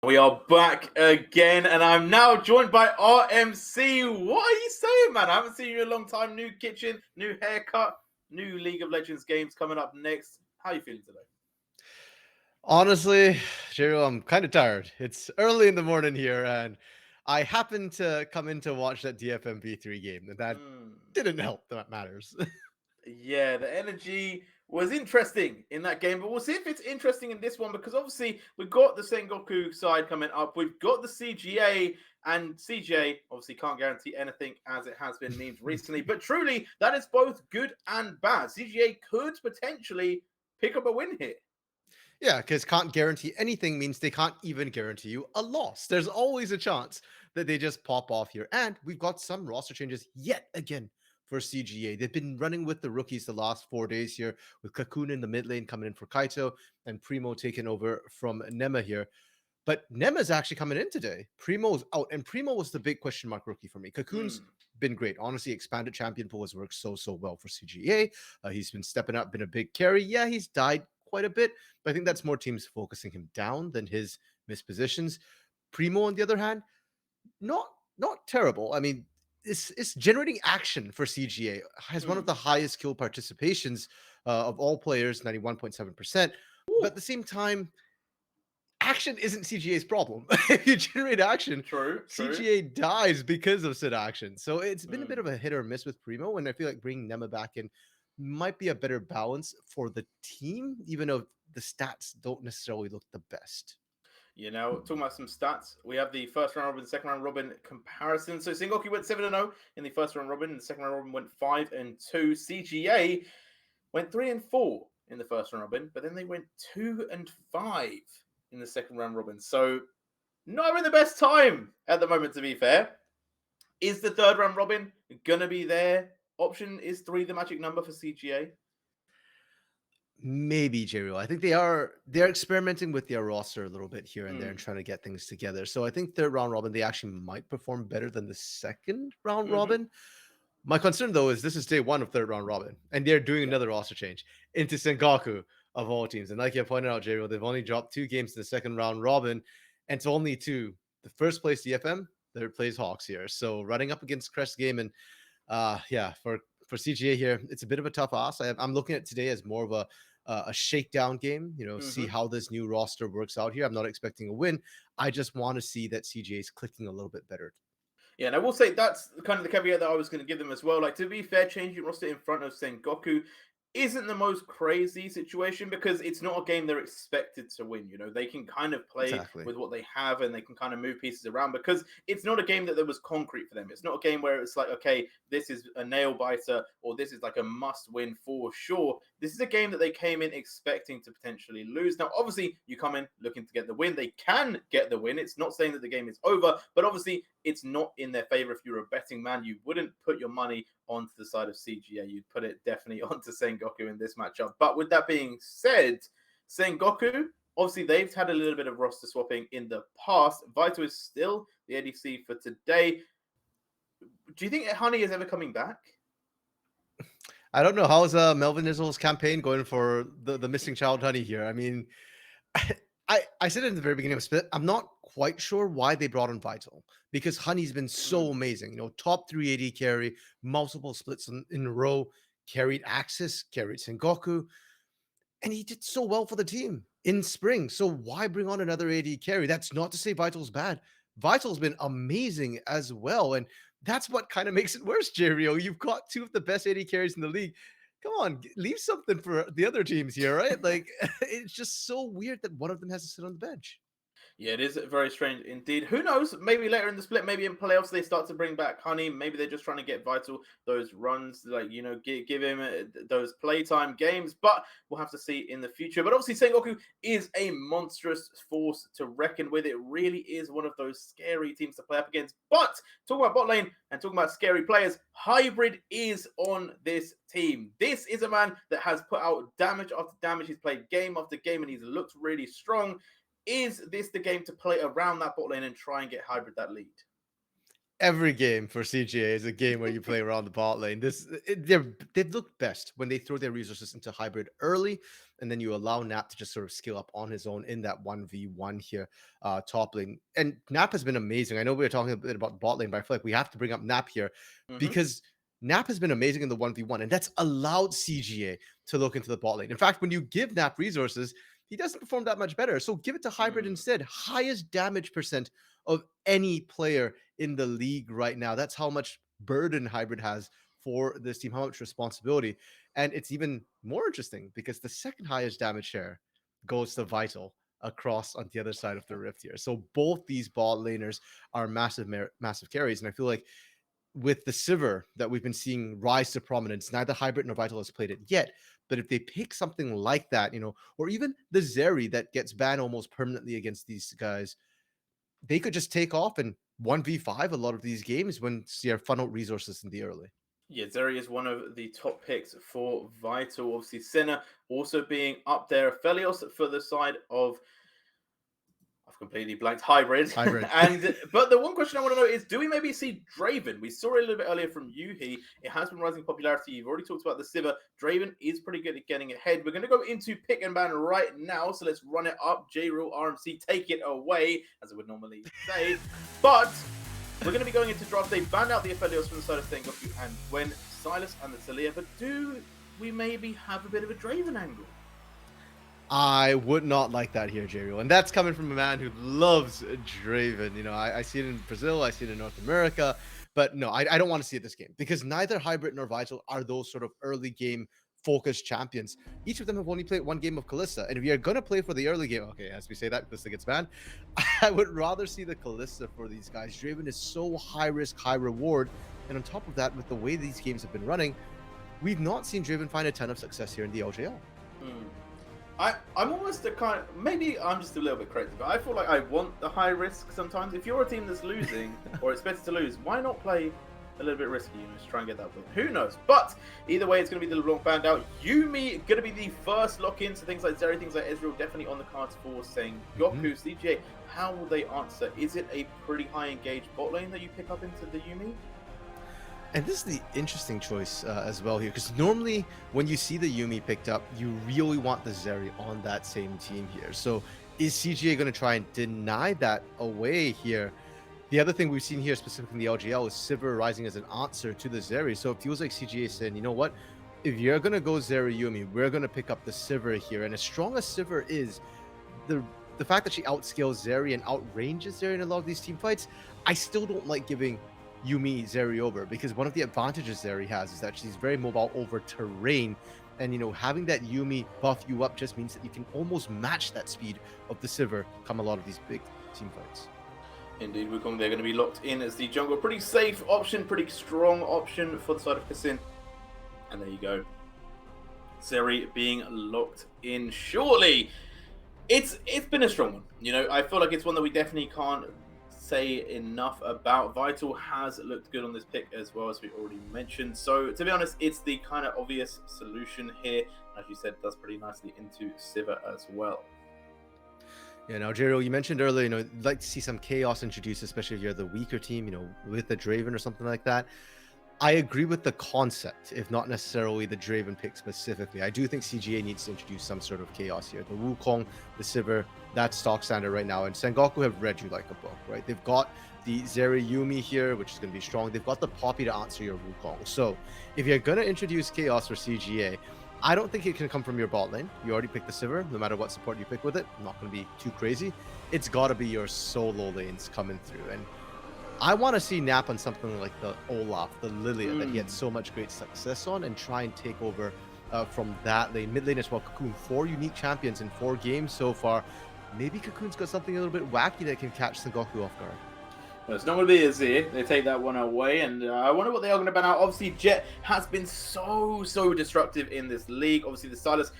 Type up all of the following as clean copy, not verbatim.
We are back again, and I'm now joined by RMC. What are you saying, man? I haven't seen you in a long time. New kitchen, new haircut, new League of Legends games coming up next. How are you feeling today? Honestly, Jiro, I'm kind of tired. It's early in the morning here, and I happened to come in to watch that DFMV3 game, and that didn't help that matters. Yeah, the energy was interesting in that game, but we'll see if it's interesting in this one because obviously we've got the Sengoku side coming up. We've got the CGA, and CGA obviously can't guarantee anything as it has been memed recently, but truly that is both good and bad. CGA could potentially pick up a win here. Yeah, because can't guarantee anything means they can't even guarantee you a loss. There's always a chance that they just pop off here. And we've got some roster changes yet again for CGA. They've been running with the rookies the last 4 days here, with Cocoon in the mid lane coming in for Kaito and Primo taking over from Nema here. But Nema's actually coming in today. Primo's out, and Primo was the big question mark rookie for me. Cocoon's been great. Honestly, expanded champion pool has worked so well for CGA. He's been stepping up, been a big carry. Yeah, he's died quite a bit, but I think that's more teams focusing him down than his missed positions. Primo, on the other hand, not not terrible. I mean, it's generating action for CGA. Has one of the highest kill participations of all players, 91.7%. But at the same time, action isn't CGA's problem. If you generate action, True. CGA dies because of said action. So it's been a bit of a hit or miss with Primo, and I feel like bringing Nema back in might be a better balance for the team, even though the stats don't necessarily look the best. You know, talking about some stats, we have the first round robin, second round robin comparison. So Sengoku went 7-0 in the first round robin, and the second round robin went 5-2. CGA went 3-4 in the first round robin, but then they went 2-5 in the second round robin. So not having the best time at the moment, to be fair. Is the third round robin gonna be there? Option is 3 the magic number for CGA? Maybe Jerry. I think they're experimenting with their roster a little bit here and there and Mm. trying to get things together. So I think third round robin they actually might perform better than the second round Mm-hmm. robin. My concern though is this is day one of third round robin, and they're doing another roster change into Sengoku of all teams. And like you pointed out, Jerry, they've only dropped 2 games in the second round robin, and it's only two. The first place DFM, third place Hawks here. So running up against Crest Game and yeah, for CGA here, it's a bit of a tough ask. I'm looking at today as more of a shakedown game. You know, see how this new roster works out here. I'm not expecting a win. I just want to see that CGA is clicking a little bit better. Yeah, and I will say that's kind of the caveat that I was going to give them as well. Like, to be fair, changing roster in front of Sengoku isn't the most crazy situation because it's not a game they're expected to win. You know, they can kind of play Exactly. with what they have and they can kind of move pieces around because it's not a game that was concrete for them. It's not a game where it's like, okay, this is a nail biter or this is like a must win for sure. This is a game that they came in expecting to potentially lose. Now, obviously, you come in looking to get the win. They can get the win. It's not saying that the game is over, but obviously, it's not in their favor. If you're a betting man, you wouldn't put your money onto the side of CGA. You'd put it definitely onto Sengoku in this matchup. But with that being said, Sengoku, obviously they've had a little bit of roster swapping in the past. Vital is still the ADC for today. Do you think Honey is ever coming back? I don't know. How's Melvin Izzle's campaign going for the missing child Honey here? I mean, I said it in the very beginning of Split. I'm not quite sure why they brought in Vital because Honey's been so amazing. You know, top 380 carry, multiple splits in a row, carried Axis, carried Sengoku, and he did so well for the team in spring. So why bring on another AD carry? That's not to say Vital's bad. Vital's been amazing as well, and that's what kind of makes it worse, Jerry. You've got two of the best AD carries in the league. Come on, leave something for the other teams here, right? Like, it's just so weird that one of them has to sit on the bench. Yeah, it is very strange indeed. Who knows? Maybe later in the split, maybe in playoffs, they start to bring back Honey. Maybe they're just trying to get Vital those runs, like, you know, give him those playtime games. But we'll have to see in the future. But obviously, Sengoku is a monstrous force to reckon with. It really is one of those scary teams to play up against. But talking about bot lane and talking about scary players, Hybrid is on this team. This is a man that has put out damage after damage. He's played game after game, and he's looked really strong. Is this the game to play around that bot lane and try and get Hybrid that lead? Every game for CGA is a game where you play around the bot lane. They've looked best when they throw their resources into hybrid early, and then you allow Nap to just sort of skill up on his own in that 1v1 here, top lane. And Nap has been amazing. I know we were talking a bit about bot lane, but I feel like we have to bring up Nap here Hmm. because Nap has been amazing in the 1v1, and that's allowed CGA to look into the bot lane. In fact, when you give Nap resources, he doesn't perform that much better. So give it to hybrid Mm. instead. Highest damage percent of any player in the league right now. That's how much burden hybrid has for this team, how much responsibility. And it's even more interesting because the second highest damage share goes to Vital across on the other side of the rift here. So both these bot laners are massive carries. And I feel like with the Sivir that we've been seeing rise to prominence, neither Hybrid nor Vital has played it yet. But if they pick something like that, or even the Zeri that gets banned almost permanently against these guys, they could just take off and 1v5 a lot of these games when you're funnel resources in the early. Yeah, Zeri is one of the top picks for Vital. Obviously, Senna also being up there. Felios for the side of, I've completely blanked, hybrid. Hybrid. But the one question I want to know is, do we maybe see Draven? We saw it a little bit earlier from Yuhi. It has been rising popularity. You've already talked about the Sivir. Draven is pretty good at getting ahead. We're going to go into pick and ban right now. So let's run it up. J-Rule, RMC, take it away, as I would normally say. But we're going to be going into draft. They banned out the Aphelios from the side of Sengoku and Gwen, Silas, and the Talia. But do we maybe have a bit of a Draven angle? I would not like that here, J-Real. And that's coming from a man who loves Draven. I see it in Brazil, I see it in North America. But no, I don't want to see it this game because neither Hybrid nor Vital are those sort of early game focused champions. Each of them have only played one game of Kalista. And if you're going to play for the early game, okay, as we say that, Kalista gets banned. I would rather see the Kalista for these guys. Draven is so high risk, high reward. And on top of that, with the way these games have been running, we've not seen Draven find a ton of success here in the LJL. I'm almost a kind of, maybe I'm just a little bit crazy, but I feel like I want the high risk sometimes. If you're a team that's losing or expected to lose, why not play a little bit risky, just try and get that win? Who knows? But either way, it's going to be the long band out. Yuumi going to be the first lock-in, so things like Zeri, things like Ezreal definitely on the cards for saying Goku, CGA. How will they answer? Is it a pretty high engaged bot lane that you pick up into the Yuumi? And this is the interesting choice as well here, because normally when you see the Yuumi picked up, you really want the Zeri on that same team here. So is CGA going to try and deny that away here? The other thing we've seen here, specifically in the LGL, is Sivir rising as an answer to the Zeri. So it feels like CGA saying, you know what? If you're going to go Zeri Yuumi, we're going to pick up the Sivir here. And as strong as Sivir is, the fact that she outscales Zeri and outranges Zeri in a lot of these team fights, I still don't like giving Yuumi Zeri over, because one of the advantages Zeri has is that she's very mobile over terrain, and having that Yuumi buff you up just means that you can almost match that speed of the Sivir come a lot of these big team fights. Indeed, Wukong, they're going to be locked in as the jungle. Pretty safe option, pretty strong option for the side of Kassin. And there you go. Zeri being locked in. Surely, it's been a strong one. I feel like it's one that we definitely can't say enough about. Vital has looked good on this pick as well, as we already mentioned. So to be honest, it's the kind of obvious solution here. As you said, does pretty nicely into Sivir as well. Yeah, now Jero, you mentioned earlier, you'd like to see some chaos introduced, especially if you're the weaker team, with the Draven or something like that. I agree with the concept, if not necessarily the Draven pick specifically. I do think CGA needs to introduce some sort of chaos here. The Wukong, the Sivir, that's stock standard right now. And Sengoku have read you like a book, right? They've got the Zeri Yuumi here, which is going to be strong. They've got the Poppy to answer your Wukong. So if you're going to introduce chaos for CGA, I don't think it can come from your bot lane. You already picked the Sivir, no matter what support you pick with it. Not going to be too crazy. It's got to be your solo lanes coming through. And I want to see Nap on something like the Olaf, the Lilia that he had so much great success on, and try and take over from that lane. Mid lane as well, Cocoon. 4 unique champions in 4 games so far. Maybe Cocoon's got something a little bit wacky that can catch Sengoku off guard. Well, it's not going to be Azir. They take that one away, and I wonder what they are going to ban out. Obviously, Jet has been so destructive in this league. Obviously, the Silas,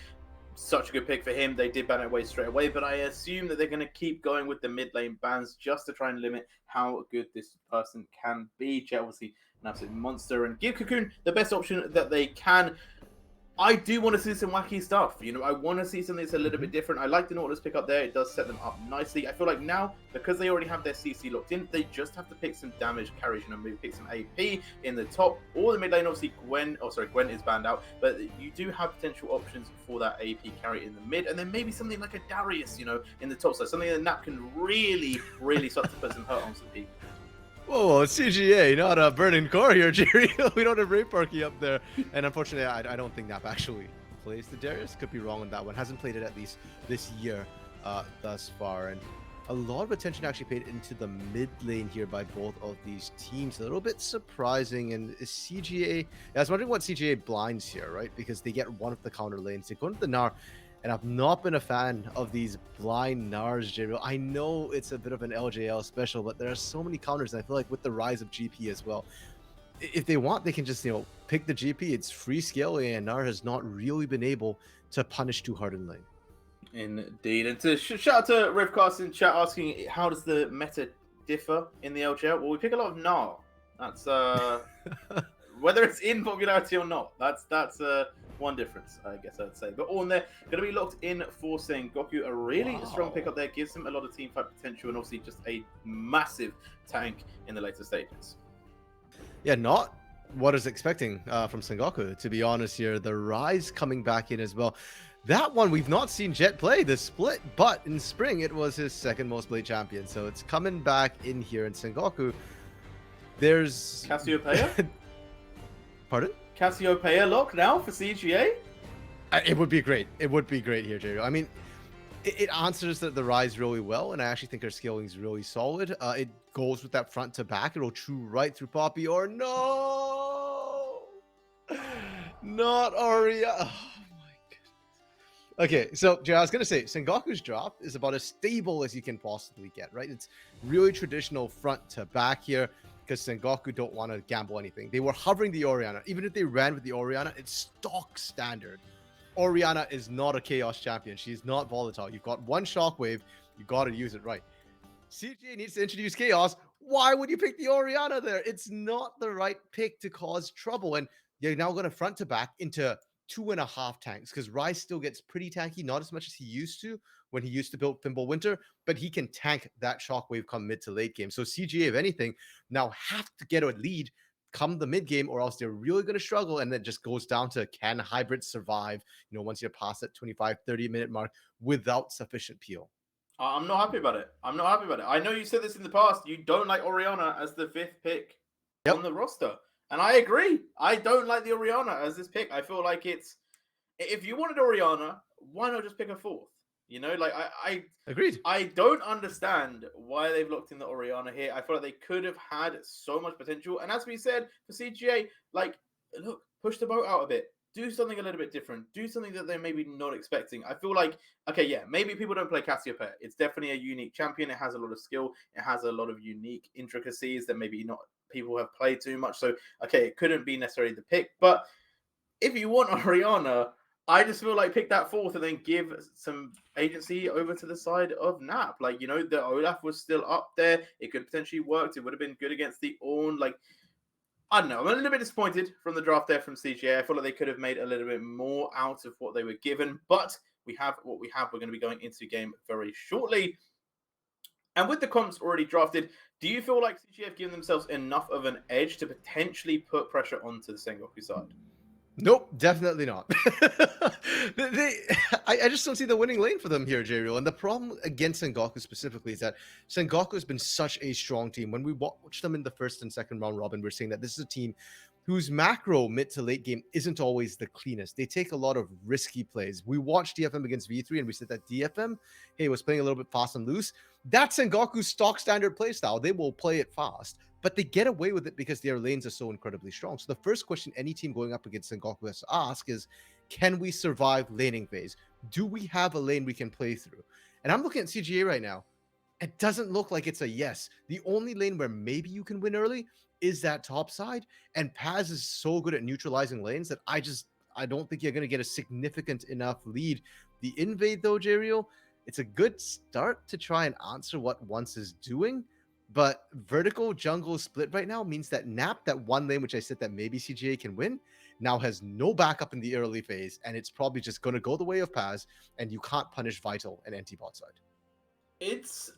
such a good pick for him. They did ban it away straight away, but I assume that they're going to keep going with the mid lane bans just to try and limit how good this person can be. Jet, obviously, an absolute monster, and give Cocoon the best option that they can. I do want to see some wacky stuff. You know, I want to see something that's a little bit different. I like the Nautilus pick up there. It does set them up nicely. I feel like now, because they already have their CC locked in, they just have to pick some damage carries. You know, maybe pick some AP in the top or the mid lane. Obviously, Gwen is banned out, but you do have potential options for that AP carry in the mid, and then maybe something like a Darius, you know, in the top side. Something that Nap can really, really start to put some hurt on some people. Whoa, it's CGA, not a burning core here, Jerry. We don't have Ray Parky up there. And unfortunately, I don't think Nap actually plays the Darius. Could be wrong on that one. Hasn't played it at least this year thus far. And a lot of attention actually paid into the mid lane here by both of these teams. A little bit surprising. And is CGA... I was wondering what CGA blinds here, right? Because they get one of the counter lanes. They go into the Gnar. And I've not been a fan of these blind Nars, J-Real. I know it's a bit of an LJL special, but there are so many counters. And I feel like with the rise of GP as well, if they want, they can just, you know, pick the GP. It's free scaling, and Nar has not really been able to punish too hard in lane. Indeed. And to shout out to Rivcast in chat asking, how does the meta differ in the LJL? Well, we pick a lot of Gnar. That's whether it's in popularity or not. That's one difference, I guess I'd say. But all in there, going to be locked in for Sengoku. A really strong pick up there. Gives him a lot of team fight potential and obviously just a massive tank in the later stages. Yeah, not what I was expecting from Sengoku, to be honest here. The Rise coming back in as well. That one we've not seen Jet play, the split, but in spring it was his second most played champion. So it's coming back in here in Sengoku. There's... Cassiopeia? Pardon? Cassiopeia lock now for CGA? It would be great. It would be great here, Jerry. I mean, it answers the Rise really well, and I actually think our scaling is really solid. It goes with that front to back. It'll chew right through Poppy, or no! Not Aria. Oh my goodness. Okay, so Jerry, I was going to say, Sengoku's drop is about as stable as you can possibly get, right? It's really traditional front to back here, because Sengoku don't want to gamble anything. They were hovering the Orianna. Even if they ran with the Orianna, it's stock standard. Orianna is not a Chaos champion. She's not volatile. You've got one Shockwave. You got to use it right. CGA needs to introduce Chaos. Why would you pick the Orianna there? It's not the right pick to cause trouble. And you're now going to front to back into 2.5 tanks, because Rise still gets pretty tanky, not as much as he used to when he used to build Thimble Winter, but he can tank that Shockwave come mid to late game. So CGA, if anything, now have to get a lead come the mid game, or else they're really going to struggle. And then just goes down to, can hybrids survive, you know, once you're past that 25-30 minute mark without sufficient peel? I'm not happy about it. I'm not happy about it. I know you said this in the past. You don't like Orianna as the 5th pick on the roster. And I agree. I don't like the Orianna as this pick. I feel like it's... If you wanted Orianna, why not just pick a 4th? You know, like I agreed. I don't understand why they've locked in the Orianna here. I feel like they could have had so much potential. And as we said, for CGA, like, look, push the boat out a bit. Do something a little bit different. Do something that they're maybe not expecting. I feel like, okay, yeah, maybe people don't play Cassiopeia. It's definitely a unique champion. It has a lot of skill. It has a lot of unique intricacies that maybe not people have played too much. So, okay, it couldn't be necessarily the pick. But if you want Orianna, I just feel like pick that 4th and then give some agency over to the side of Nap. Like, you know, the Olaf was still up there. It could potentially work. It would have been good against the Ornn. Like, I don't know. I'm a little bit disappointed from the draft there from CGA. I feel like they could have made a little bit more out of what they were given. But we have what we have. We're going to be going into the game very shortly. And with the comps already drafted, do you feel like CGA have given themselves enough of an edge to potentially put pressure onto the Sengoku side? Nope, definitely not. I just don't see the winning lane for them here, J-Real. And the problem against Sengoku specifically is that Sengoku has been such a strong team. When we watched them in the first and second round robin, we're saying that this is a team whose macro mid to late game isn't always the cleanest. They take a lot of risky plays. We watched DFM against V3 and we said that DFM, hey, was playing a little bit fast and loose. That's Sengoku's stock standard play style. They will play it fast, but they get away with it because their lanes are so incredibly strong. So the first question any team going up against Sengoku has to ask is, can we survive laning phase? Do we have a lane we can play through? And I'm looking at CGA right now. It doesn't look like it's a yes. The only lane where maybe you can win early is that top side. And Paz is so good at neutralizing lanes that I don't think you're going to get a significant enough lead. The invade though, J-Real, it's a good start to try and answer what Once is doing. But vertical jungle split right now means that Nap, that one lane which I said that maybe CGA can win, now has no backup in the early phase, and it's probably just going to go the way of Paz, and you can't punish Vital and NT bot side. It's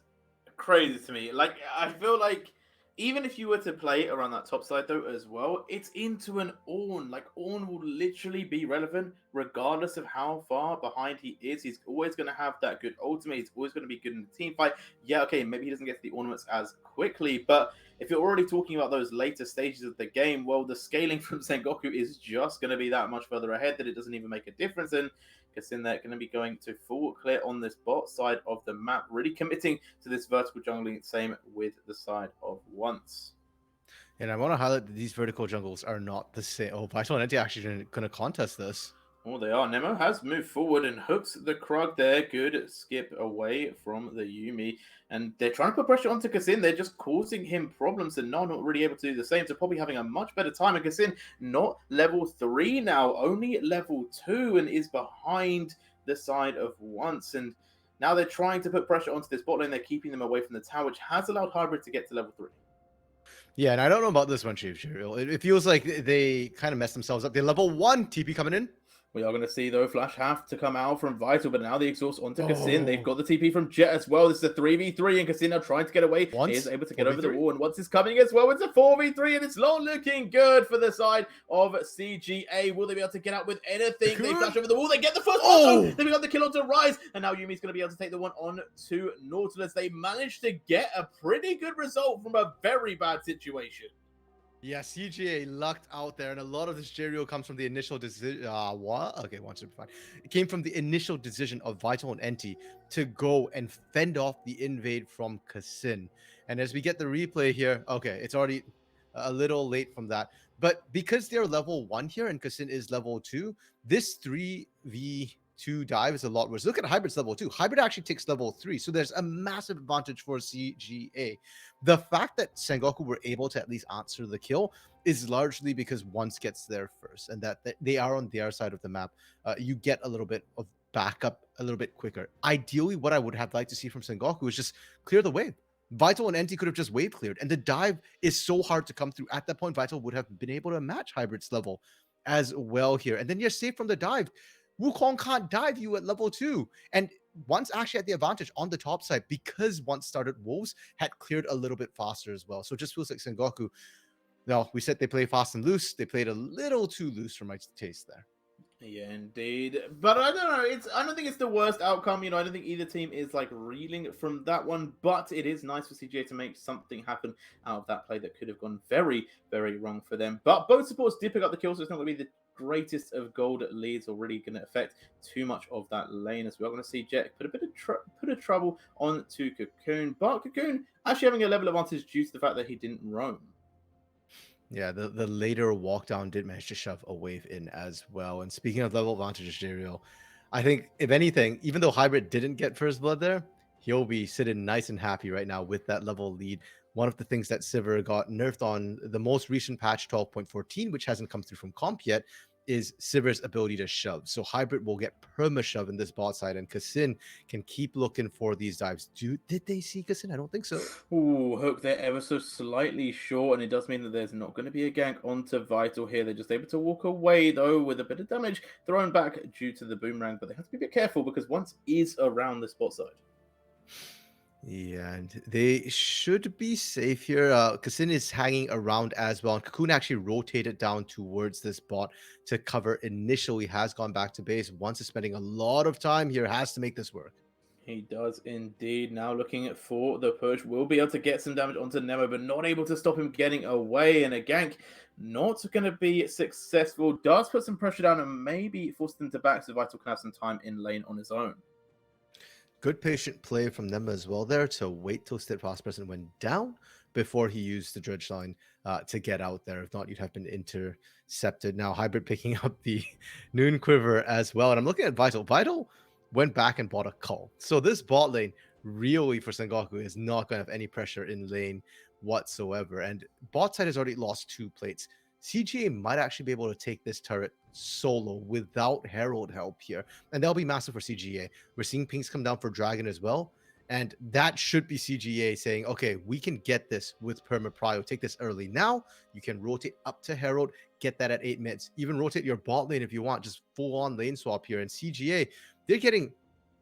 crazy to me. Like, I feel like even if you were to play around that top side though as well, it's into an Ornn. Like, Ornn will literally be relevant regardless of how far behind he is. He's always going to have that good ultimate. He's always going to be good in the team fight. Yeah, okay, maybe he doesn't get to the ornaments as quickly, but if you're already talking about those later stages of the game, well, the scaling from Sengoku is just going to be that much further ahead that it doesn't even make a difference. And Kassin they're going to be going to full clear on this bot side of the map, really committing to this vertical jungling. Same with the side of Once. And I want to highlight that these vertical jungles are not the same. Oh, Vital and NT actually going to contest this. Oh, they are. Nemo has moved forward and hooks the Krug there. Good skip away from the Yuumi. And they're trying to put pressure onto Kassin. They're just causing him problems and not really able to do the same. So probably having a much better time. And Kassin not level 3 now, only level 2 and is behind the side of Once. And now they're trying to put pressure onto this bot lane. They're keeping them away from the tower, which has allowed Hybrid to get to level 3. Yeah, and I don't know about this one, Chief. It feels like they kind of messed themselves up. They level 1 TP coming in. We are going to see, though, Flash have to come out from Vital, but now the exhaust onto Kassin. They've Oh. got the TP from Jet as well. This is a 3v3, and Kassin are trying to get away. Once? He is able to get over the 4v3? wall, and Once is coming as well. It's a 4v3, and it's not looking good for the side of CGA. Will they be able to get out with anything? They flash over the wall. They get the first one. Oh! They've got the kill onto Rise, and now Yumi's going to be able to take the one on to Nautilus. They managed to get a pretty good result from a very bad situation. Yeah, CGA lucked out there, and a lot of this J-Reel comes from the initial decision. What? Okay, one should be fine. It came from the initial decision of Vital and NT to go and fend off the invade from Kassin. And as we get the replay here, okay, it's already a little late from that. But because they're level 1 here and Kassin is level 2, this 3v2 dive is a lot worse. Look at Hybrid's level 2. Hybrid actually takes level 3, so there's a massive advantage for CGA. The fact that Sengoku were able to at least answer the kill is largely because Once gets there first, and that they are on their side of the map. You get a little bit of backup a little bit quicker. Ideally, what I would have liked to see from Sengoku is just clear the wave. Vital and NT could have just wave cleared, and the dive is so hard to come through. At that point, Vital would have been able to match Hybrid's level as well here, and then you're safe from the dive. Wukong can't dive you at level 2, and Once actually had the advantage on the top side because Once started Wolves had cleared a little bit faster as well. So it just feels like Sengoku, well, we said they play fast and loose. They played a little too loose for my taste there. Yeah, indeed. But I don't know. I don't think it's the worst outcome. I don't think either team is like reeling from that one. But it is nice for CGA to make something happen out of that play that could have gone very, very wrong for them. But both supports did pick up the kill, so it's not going to be the greatest of gold leads or really going to affect too much of that lane as well. We're going to see Jet put a bit of trouble on to Cocoon, but Cocoon actually having a level advantage due to the fact that he didn't roam. Yeah, the later walk down did manage to shove a wave in as well. And speaking of level advantages, Jeriel, I think if anything, even though Hybrid didn't get first blood there, he'll be sitting nice and happy right now with that level lead. One of the things that Sivir got nerfed on the most recent patch 12.14, which hasn't come through from comp yet, is Sivir's ability to shove. So Hybrid will get perma shove in this bot side, and Kassin can keep looking for these dives. Did they see Kassin? I don't think so. Ooh, hook there ever so slightly short, and it does mean that there's not going to be a gank onto Vital here. They're just able to walk away, though, with a bit of damage thrown back due to the boomerang, but they have to be a bit careful because Once is around the spot side. Yeah, and they should be safe here. Kassin is hanging around as well. And Cocoon actually rotated down towards this bot to cover initially, has gone back to base. Once is spending a lot of time here, has to make this work. He does indeed. Now looking for the push. Will be able to get some damage onto Nemo, but not able to stop him getting away. And a gank not going to be successful. Does put some pressure down and maybe force them to back so Vital can have some time in lane on his own. Good patient play from them as well there to wait till Steadfast Present went down before he used the dredge line to get out there. If not, you'd have been intercepted. Now Hybrid picking up the Noon Quiver as well. And I'm looking at Vital. Vital went back and bought a Cull. So this bot lane really for Sengoku is not going to have any pressure in lane whatsoever. And bot side has already lost 2 plates. CGA might actually be able to take this turret solo without Herald help here. And that'll be massive for CGA. We're seeing pings come down for Dragon as well. And that should be CGA saying, okay, we can get this with Perma Prio. Take this early. Now you can rotate up to Herald, get that at 8 minutes. Even rotate your bot lane if you want, just full on lane swap here. And CGA, they're getting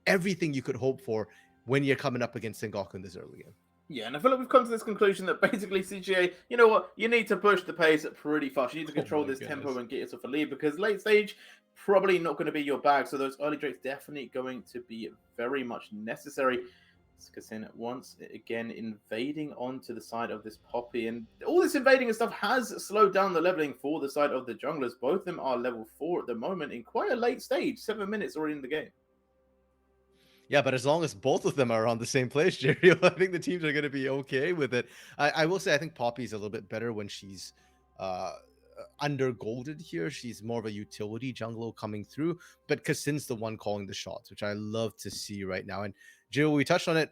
everything you could hope for when you're coming up against Sengoku in this early game. Yeah, and I feel like we've come to this conclusion that basically CGA, you know what, you need to push the pace pretty fast. You need to control this tempo and get yourself a lead, because late stage, probably not going to be your bag. So those early drakes definitely going to be very much necessary. Kassin once again invading onto the side of this Poppy, and all this invading and stuff has slowed down the leveling for the side of the junglers. Both of them are level 4 at the moment in quite a late stage, 7 minutes already in the game. Yeah, but as long as both of them are on the same place, Jerry, I think the teams are going to be okay with it. I will say I think Poppy's a little bit better when she's uh, under golded here. She's more of a utility jungler coming through, but Kassin's the one calling the shots, which I love to see right now. And Jerry, we touched on it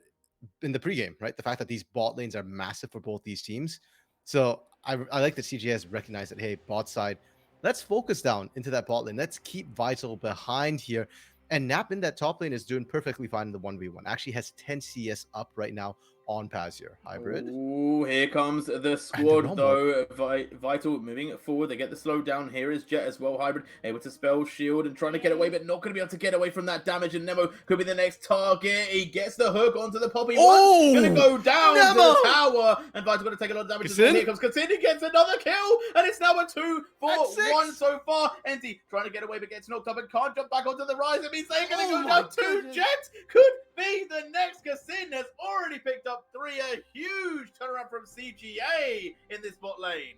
in the pregame, right? The fact that these bot lanes are massive for both these teams. So I like that CGA has recognized that, hey, bot side, let's focus down into that bot lane. Let's keep Vital behind here. And Nap in that top lane is doing perfectly fine in the 1v1. Actually has 10 CS up right now on Pazir. Hybrid. Ooh, here comes the squad, though. Vital moving forward. They get the slow down. Here is Jet as well. Hybrid able to spell shield and trying to get away, but not going to be able to get away from that damage. And Nemo could be the next target. He gets the hook onto the Poppy. Oh! Going to go down Nemo! to the tower. And Vital's going to take a lot of damage. Here comes Kassin. He gets another kill. And it's now a 2-4-1 so far. Enti trying to get away, but gets knocked up and can't jump back onto the rise. It means they're going to go down to Jet. Could be the next. Kassin has already picked up 3. A huge turnaround from CGA in this bot lane.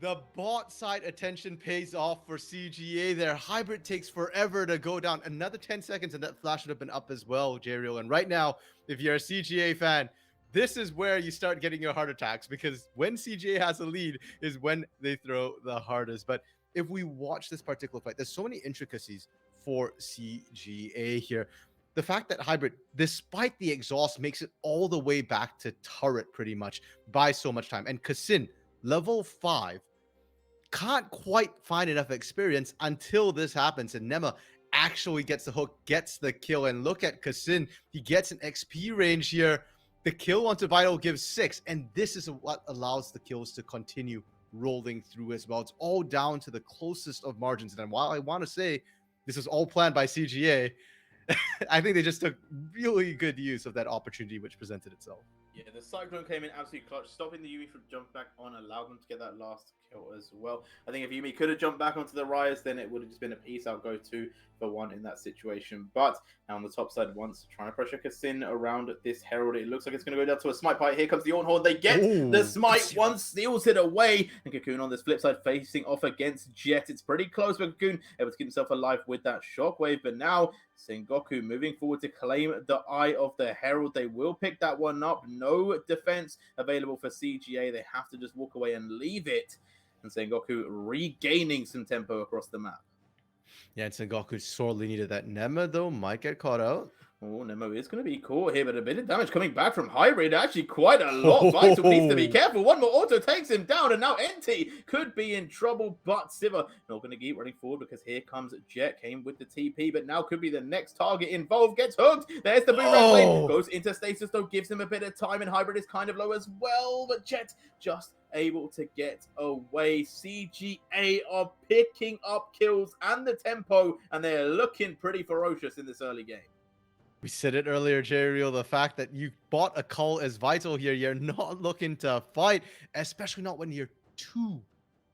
The bot side attention pays off for CGA there. Hybrid takes forever to go down. Another 10 seconds and that flash would have been up as well, Jariel. And right now, if you're a CGA fan, this is where you start getting your heart attacks, because when CGA has a lead is when they throw the hardest. But if we watch this particular fight, there's so many intricacies for CGA here. The fact that Hybrid, despite the exhaust, makes it all the way back to turret pretty much by so much time. And Kassin, level 5, can't quite find enough experience until this happens. And Nema actually gets the hook, gets the kill. And look at Kassin. He gets an XP range here. The kill onto Vital gives 6. And this is what allows the kills to continue rolling through as well. It's all down to the closest of margins. And while I want to say this is all planned by CGA, I think they just took really good use of that opportunity which presented itself. Yeah, the Cyclone came in absolutely clutch, stopping the Yumi from jumping back on, allowed them to get that last kill as well. I think if Yumi could have jumped back onto the Rise, then it would have just been a peace out, go 2-for-1 in that situation. But now on the top side, once trying to pressure Kassin around this Herald, it looks like it's going to go down to a smite fight. Here comes the Ornhorn. They get the smite, one steals it away. And Cocoon on this flip side facing off against Jet. It's pretty close, but Cocoon able to keep himself alive with that shockwave. But now Sengoku moving forward to claim the Eye of the Herald. They will pick that one up. No defense available for CGA. They have to just walk away and leave it. And Sengoku regaining some tempo across the map. Yeah, and Sengoku sorely needed that. Nema, though, might get caught out. Oh, Nemo is going to be caught here, but a bit of damage coming back from Hybrid. Actually, quite a lot. Vital needs to be careful. One more auto takes him down, and now Enti could be in trouble, but Siva not going to keep running forward because here comes Jet. Came with the TP, but now could be the next target involved. Gets hooked. There's the boomerang blade. Goes into stasis, though, gives him a bit of time, and Hybrid is kind of low as well, but Jet just able to get away. CGA are picking up kills and the tempo, and they're looking pretty ferocious in this early game. We said it earlier, Jerry, the fact that you bought a call is vital here. You're not looking to fight, especially not when you're 2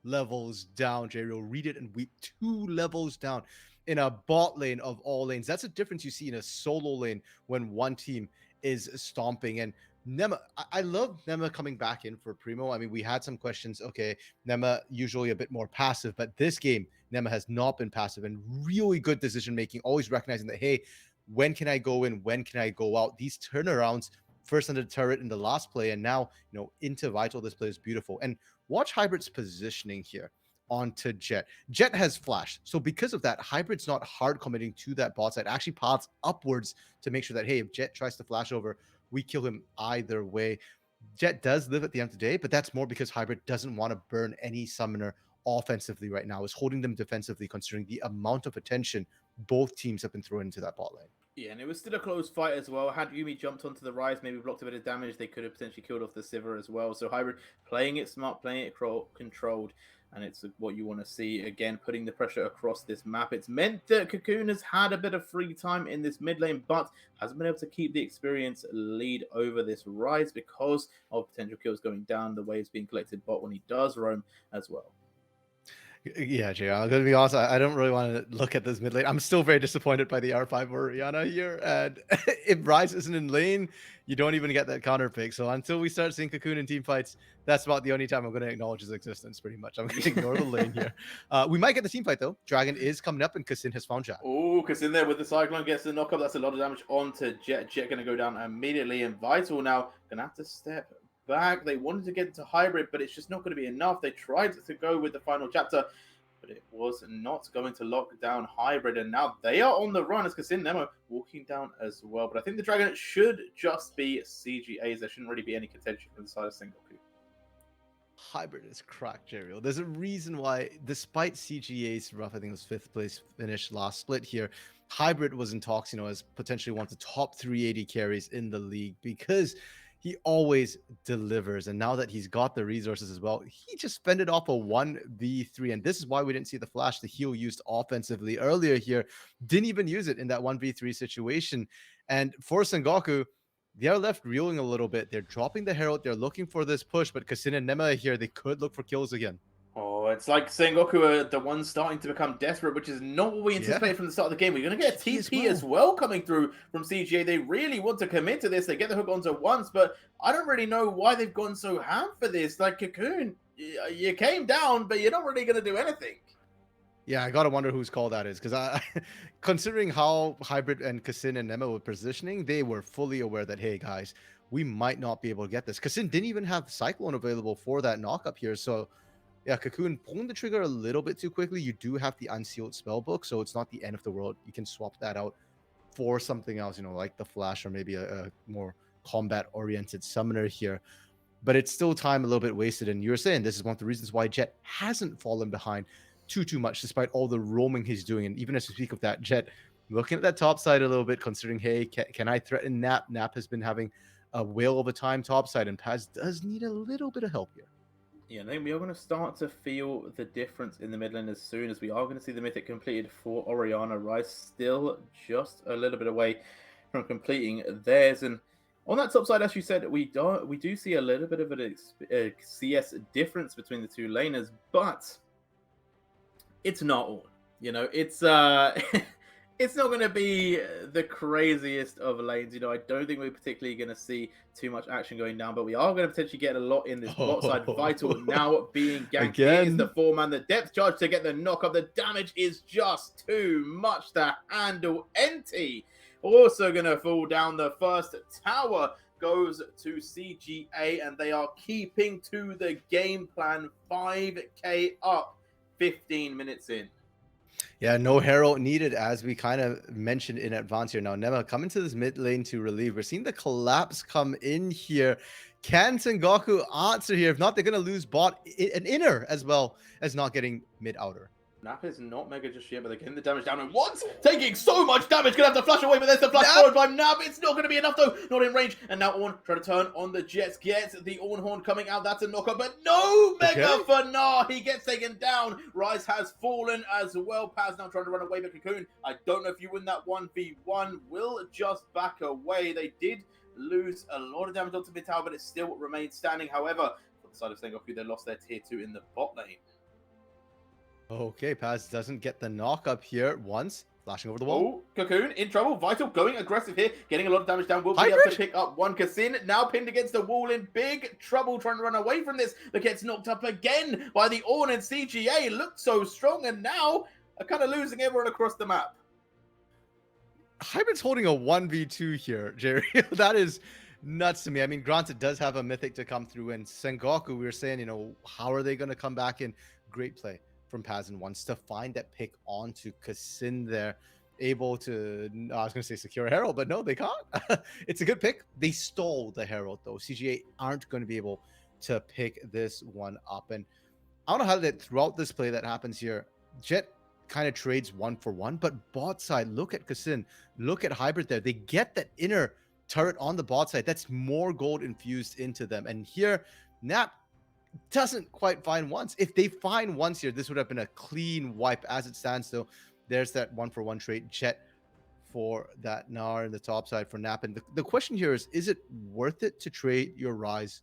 levels down, Jerry. Read it and weep. 2 levels down in a bot lane of all lanes. That's a difference you see in a solo lane when one team is stomping. And Nema, I love Nema coming back in for Primo. I mean, we had some questions. Okay, Nema usually a bit more passive, but this game, Nema has not been passive and really good decision making, always recognizing that, hey, when can I go in? When can I go out? These turnarounds, first under the turret in the last play, and now, into Vital, this play is beautiful. And watch Hybrid's positioning here onto Jet. Jet has flash. So because of that, Hybrid's not hard committing to that bot side. Actually paths upwards to make sure that, hey, if Jet tries to flash over, we kill him either way. Jet does live at the end of the day, but that's more because Hybrid doesn't want to burn any summoner offensively right now. Is holding them defensively, considering the amount of attention both teams have been throwing into that bot lane. Yeah, and it was still a close fight as well. Had Yumi jumped onto the rise, maybe blocked a bit of damage, they could have potentially killed off the Sivir as well. So Hybrid playing it smart, playing it controlled, and it's what you want to see. Again, putting the pressure across this map. It's meant that Cocoon has had a bit of free time in this mid lane, but hasn't been able to keep the experience lead over this rise because of potential kills going down, the waves being collected bot when he does roam as well. Yeah, JR, I'm gonna be honest, I don't really want to look at this mid lane. I'm still very disappointed by the R5 Orianna here. And if Ryze isn't in lane, you don't even get that counter pick. So until we start seeing Cocoon in team fights, that's about the only time I'm going to acknowledge his existence, pretty much. I'm going to ignore the lane here. We might get the team fight, though. Dragon is coming up, and Kassin has found Jack. Oh, because in there with the Cyclone gets the knockup. That's a lot of damage onto Jet. Jet going to go down immediately. And Vital now going to have to step back. They wanted to get into Hybrid, but it's just not going to be enough. They tried to go with the final chapter, but it was not going to lock down Hybrid. And now they are on the run as Kassin Nemo walking down as well. But I think the Dragon should just be CGAs. There shouldn't really be any contention from the side of Sengoku. Hybrid is cracked, Jeriel. There's a reason why, despite CGA's rough, I think it was 5th place finish last split here, Hybrid was in talks, as potentially one of the top 380 carries in the league because he always delivers. And now that he's got the resources as well, he just fended off a 1v3. And this is why we didn't see the flash, the heal used offensively earlier here. Didn't even use it in that 1v3 situation. And for Sengoku, they are left reeling a little bit. They're dropping the Herald. They're looking for this push, but Kassin and Nema here, they could look for kills again. Oh, it's like Sengoku are the ones starting to become desperate, which is not what we anticipated from the start of the game. We're going to get a TP as well coming through from CGA. They really want to commit to this. They get the hook onto once, but I don't really know why they've gone so ham for this. Like, Cocoon, you came down, but you're not really going to do anything. Yeah, I gotta wonder whose call that is, because considering how Hybrid and Kassin and Nema were positioning, they were fully aware that, hey guys, we might not be able to get this. Kassin didn't even have Cyclone available for that knockup here, so yeah, Cocoon pulling the trigger a little bit too quickly. You do have the unsealed spellbook, so it's not the end of the world. You can swap that out for something else, like the Flash or maybe a more combat-oriented summoner here. But it's still time a little bit wasted, and you're saying this is one of the reasons why Jet hasn't fallen behind too much, despite all the roaming he's doing. And even as we speak of that, Jet looking at that top side a little bit, considering, hey, can I threaten Nap? Nap has been having a whale of a time top side, and Paz does need a little bit of help here. Yeah, I think we are going to start to feel the difference in the mid lane as soon as we are going to see the mythic completed for Orianna. Ryze still just a little bit away from completing theirs. And on that top side, as you said, we do see a little bit of a CS difference between the two laners, but it's not all. It's it's not going to be the craziest of lanes. I don't think we're particularly going to see too much action going down, but we are going to potentially get a lot in this bot side. Vital now being ganked. Again. Is the 4-man, the depth charge to get the knock up. The damage is just too much to handle. NT also going to fall down. The first tower goes to CGA, and they are keeping to the game plan. 5k up, 15 minutes in. Yeah, no Herald needed, as we kind of mentioned in advance here. Now, Nema coming to this mid lane to relieve. We're seeing the collapse come in here. Can Sengoku answer here? If not, they're going to lose bot and inner as well as not getting mid outer. Nap is not mega just yet, but they're getting the damage down. And once taking so much damage, gonna have to flash away, but there's the flash followed by Nap. It's not going to be enough though, not in range. And now Ornn trying to turn on the Jets, gets the Ornn horn coming out. That's a knockup, but no mega for Nah. He gets taken down. Ryze has fallen as well. Paz now trying to run away, but Cocoon, I don't know if you win that 1v1, will just back away. They did lose a lot of damage onto mid tower, but it still remains standing. However, on the side of Sengoku, they lost their tier 2 in the bot lane. Okay, Paz doesn't get the knock up here once. Flashing over the wall. Oh, Cocoon in trouble. Vital going aggressive here. Getting a lot of damage down. Will be able to pick up one. Kassin now pinned against the wall in big trouble trying to run away from this. But gets knocked up again by the Ornn, and CGA. Looked so strong and now are kind of losing everyone across the map. Hybrid's holding a 1v2 here, Jerry. That is nuts to me. I mean, granted, does have a mythic to come through. And Sengoku, we were saying, how are they going to come back in? Great play from Paz and wants to find that pick onto Kassin there, able to, I was going to say secure a Herald, but no, they can't. It's a good pick. They stole the Herald, though. CGA aren't going to be able to pick this one up. And I don't know how that throughout this play that happens here, Jet kind of trades 1-for-1. But bot side, look at Kasin, look at Hybrid there. They get that inner turret on the bot side. That's more gold infused into them. And here, Nap doesn't quite find once. If they find once here, this would have been a clean wipe. As it stands, though, there's that 1-for-1 trade. Jet for that Gnar in the top side for Nap. And the question here is it worth it to trade your Rise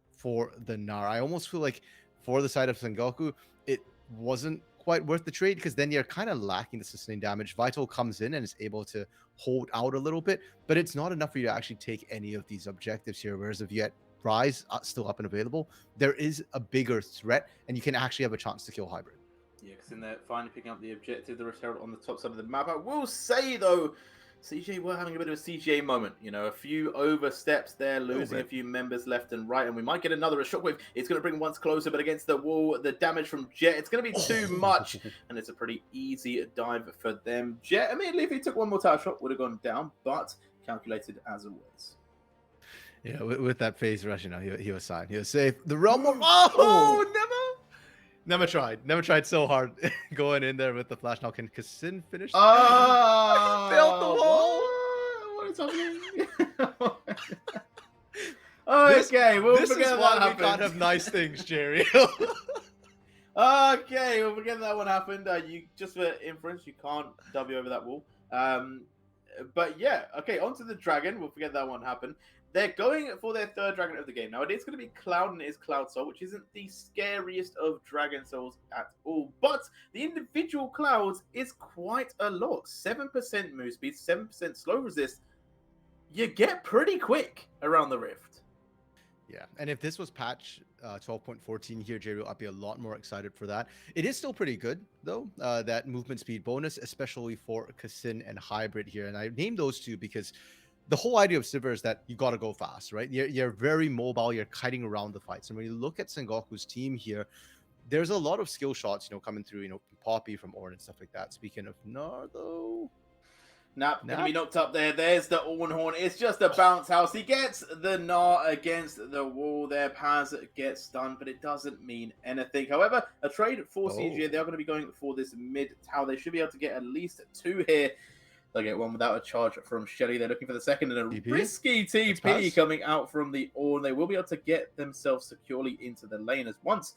for the Gnar? I almost feel like for the side of Sengoku, it wasn't quite worth the trade, because then you're kind of lacking the sustained damage. Vital comes in and is able to hold out a little bit, but it's not enough for you to actually take any of these objectives here. Whereas if you had Rise still up and available, there is a bigger threat, and you can actually have a chance to kill Hybrid. Yeah, because in there, finally picking up the objective, the Herald on the top side of the map. I will say, though, CGA were having a bit of a CGA moment. You know, a few oversteps there, losing a few members left and right, and we might get another. A Shockwave, it's going to bring once closer, but against the wall, the damage from Jet, it's going to be too much, and it's a pretty easy dive for them. Jet, immediately, if he took one more tower shot, would have gone down, but calculated as always. Yeah, with that phase rush, you know, he was fine. He was safe. The realm of Never tried so hard going in there with the flash. Now can Kasin finish? Failed the wall. What is happening? Okay, we'll this forget is that why happened. we can't have nice things, Jerry. Okay, we'll forget that one happened. You just for inference, you can't W over that wall. But yeah, okay, onto the dragon. We'll forget that one happened. They're going for their third dragon of the game. Now, it is going to be Cloud, and it is Cloud Soul, which isn't the scariest of Dragon Souls at all. But the individual Clouds is quite a lot. 7% move speed, 7% slow resist. You get pretty quick around the Rift. Yeah, and if this was patch 12.14 here, Jerry, I'd be a lot more excited for that. It is still pretty good, though, that movement speed bonus, especially for Kasin and Hybrid here. And I named those two because the whole idea of Sivir is that you got to go fast, right? You're very mobile. You're kiting around the fights. And when you look at Sengoku's team here, there's a lot of skill shots, you know, coming through, you know, Poppy from Ornn and stuff like that. Speaking of Gnar, though. Nap going to be knocked up there. There's the Ornhorn. It's just a bounce house. He gets the Gnar against the wall there. Paz gets stunned, but it doesn't mean anything. However, a trade for CGA. They're going to be going for this mid tower. They should be able to get at least 2 here. They'll get one without a charge from Shelly. They're looking for the second, and a risky TP coming out from the Ornn. They will be able to get themselves securely into the lane as once.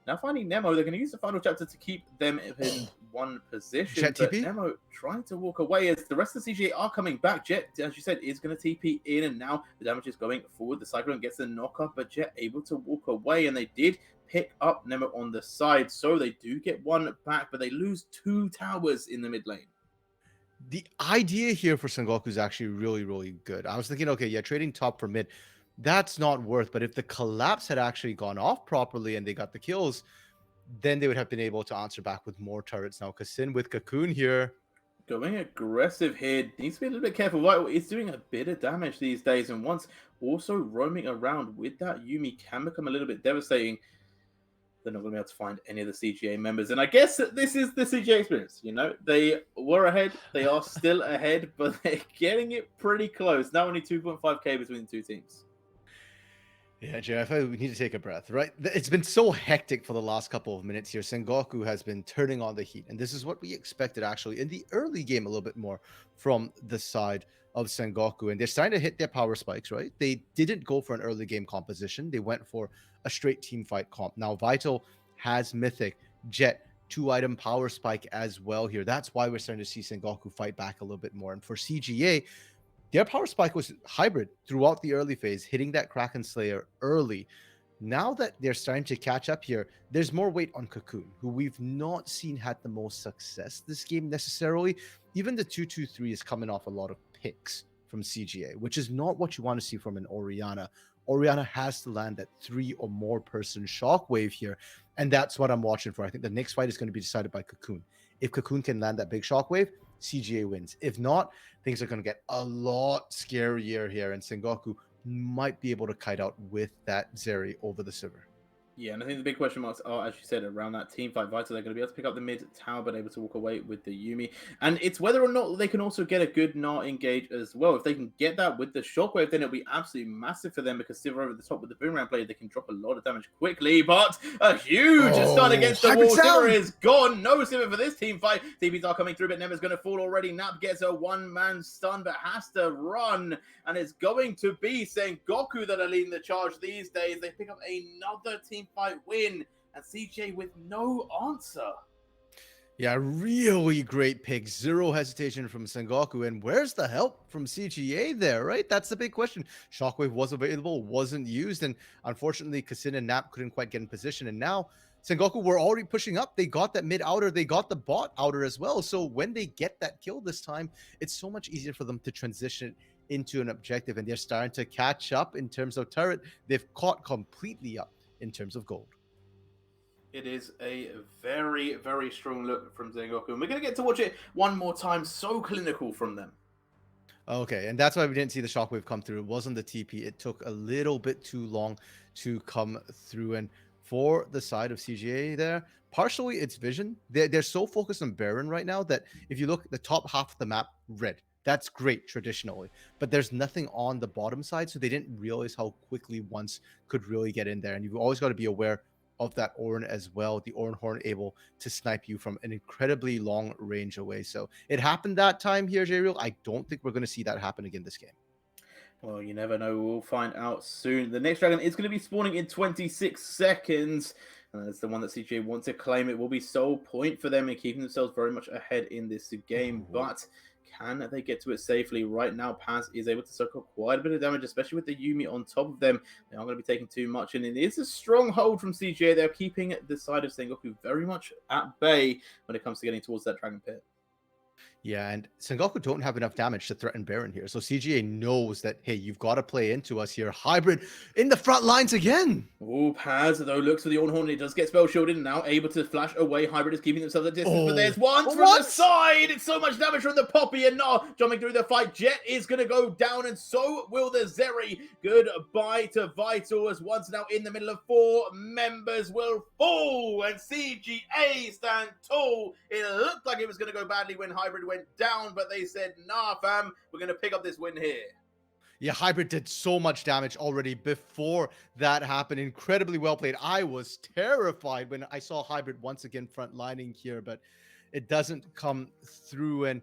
Now finding Nemo, they're going to use the final chapter to keep them in one position. Jet but TP? Nemo trying to walk away as the rest of the CGA are coming back. Jet, as you said, is going to TP in, and now the damage is going forward. The Cyclone gets the knock up, but Jet able to walk away, and they did pick up Nemo on the side. So they do get one back, but they lose 2 towers in the mid lane. The idea here for Sengoku is actually really, really good. I was thinking, okay, yeah, trading top for mid, that's not worth. But if the collapse had actually gone off properly and they got the kills, then they would have been able to answer back with more turrets. Now, Kasin with Cocoon here. Going aggressive here. Needs to be a little bit careful. Vital is doing a bit of damage these days. And once also roaming around with that Yuumi can become a little bit devastating. They're not going to be able to find any of the CGA members. And I guess this is the CGA experience. You know, they were ahead. They are still ahead, but they're getting it pretty close. Now only 2.5k between the two teams. Yeah, Jeff, we need to take a breath, right? It's been so hectic for the last couple of minutes here. Sengoku has been turning on the heat, and this is what we expected actually in the early game a little bit more from the side of Sengoku, and they're starting to hit their power spikes, right? They didn't go for an early game composition. They went for a straight team fight comp. Now, Vital has Mythic, Jet, 2-item power spike as well here. That's why we're starting to see Sengoku fight back a little bit more. And for CGA, their power spike was hybrid throughout the early phase, hitting that Kraken Slayer early. Now that they're starting to catch up here, there's more weight on Cocoon, who we've not seen had the most success this game necessarily. Even the 2-2-3 is coming off a lot of picks from CGA, which is not what you want to see from an Orianna. Orianna has to land that 3 or more person shockwave here, and that's what I'm watching for. I think the next fight is going to be decided by Cocoon. If Cocoon can land that big shockwave, CGA wins. If not, things are going to get a lot scarier here, and Sengoku might be able to kite out with that Zeri over the Sivir. Yeah, and I think the big question marks are, as you said, around that team fight. Vital, they're going to be able to pick up the mid tower, but able to walk away with the Yumi. And it's whether or not they can also get a good Gnar engage as well. If they can get that with the Shockwave, then it'll be absolutely massive for them because Sivir over the top with the Boomerang play, they can drop a lot of damage quickly. But a huge stun Oh, against the hybrid wall. Sivir sound. is gone. No Sivir for this team fight. TPs are coming through, but Nema's going to fall already. Nap gets a one-man stun, but has to run. And it's going to be Sengoku that are leading the charge these days. They pick up another team fight win. And CGA with no answer. Yeah, really great pick. Zero hesitation from Sengoku. And where's the help from CGA there, right? That's the big question. Shockwave was available, wasn't used. And unfortunately, Kassin and Nap couldn't quite get in position. And now Sengoku were already pushing up. They got that mid outer. They got the bot outer as well. So when they get that kill this time, it's so much easier for them to transition into an objective. And they're starting to catch up in terms of turret. They've caught completely up in terms of gold. It is a very, very strong look from Sengoku. And we're going to get to watch it one more time. So clinical from them. Okay, and that's why we didn't see the shockwave come through. It wasn't the TP. It took a little bit too long to come through. And for the side of CGA there, partially it's vision. They're so focused on Baron right now that if you look at the top half of the map, red. That's great traditionally, but there's nothing on the bottom side, so they didn't realize how quickly once could really get in there. And you've always got to be aware of that Ornn as well. The Ornn Horn able to snipe you from an incredibly long range away. So it happened that time here, J-Real. I don't think we're going to see that happen again this game. Well, you never know. We'll find out soon. The next dragon is going to be spawning in 26 seconds. And that's the one that CGA want to claim. It will be sole point for them in keeping themselves very much ahead in this game. But can they get to it safely? Right now, Paz is able to soak up quite a bit of damage, especially with the Yumi on top of them. They aren't going to be taking too much, and it is a strong hold from CGA. They're keeping the side of Sengoku very much at bay when it comes to getting towards that Dragon Pit. Yeah, and Sengoku don't have enough damage to threaten Baron here. So CGA knows that, hey, you've got to play into us here. Hybrid in the front lines again. Oh, Paz, though, looks for the Ornn. It does get spell shielded and now able to flash away. Hybrid is keeping themselves at distance, but there's one from the side. It's so much damage from the Poppy, and now jumping through the fight. Jet is going to go down, and so will the Zeri. Goodbye to Vital, as once now in the middle of four members will fall, and CGA stand tall. It looked like it was going to go badly when Hybrid went down, but they said, nah, fam, we're going to pick up this win here. Yeah, Hybrid did so much damage already before that happened. Incredibly well played. I was terrified when I saw Hybrid once again frontlining here, but it doesn't come through. And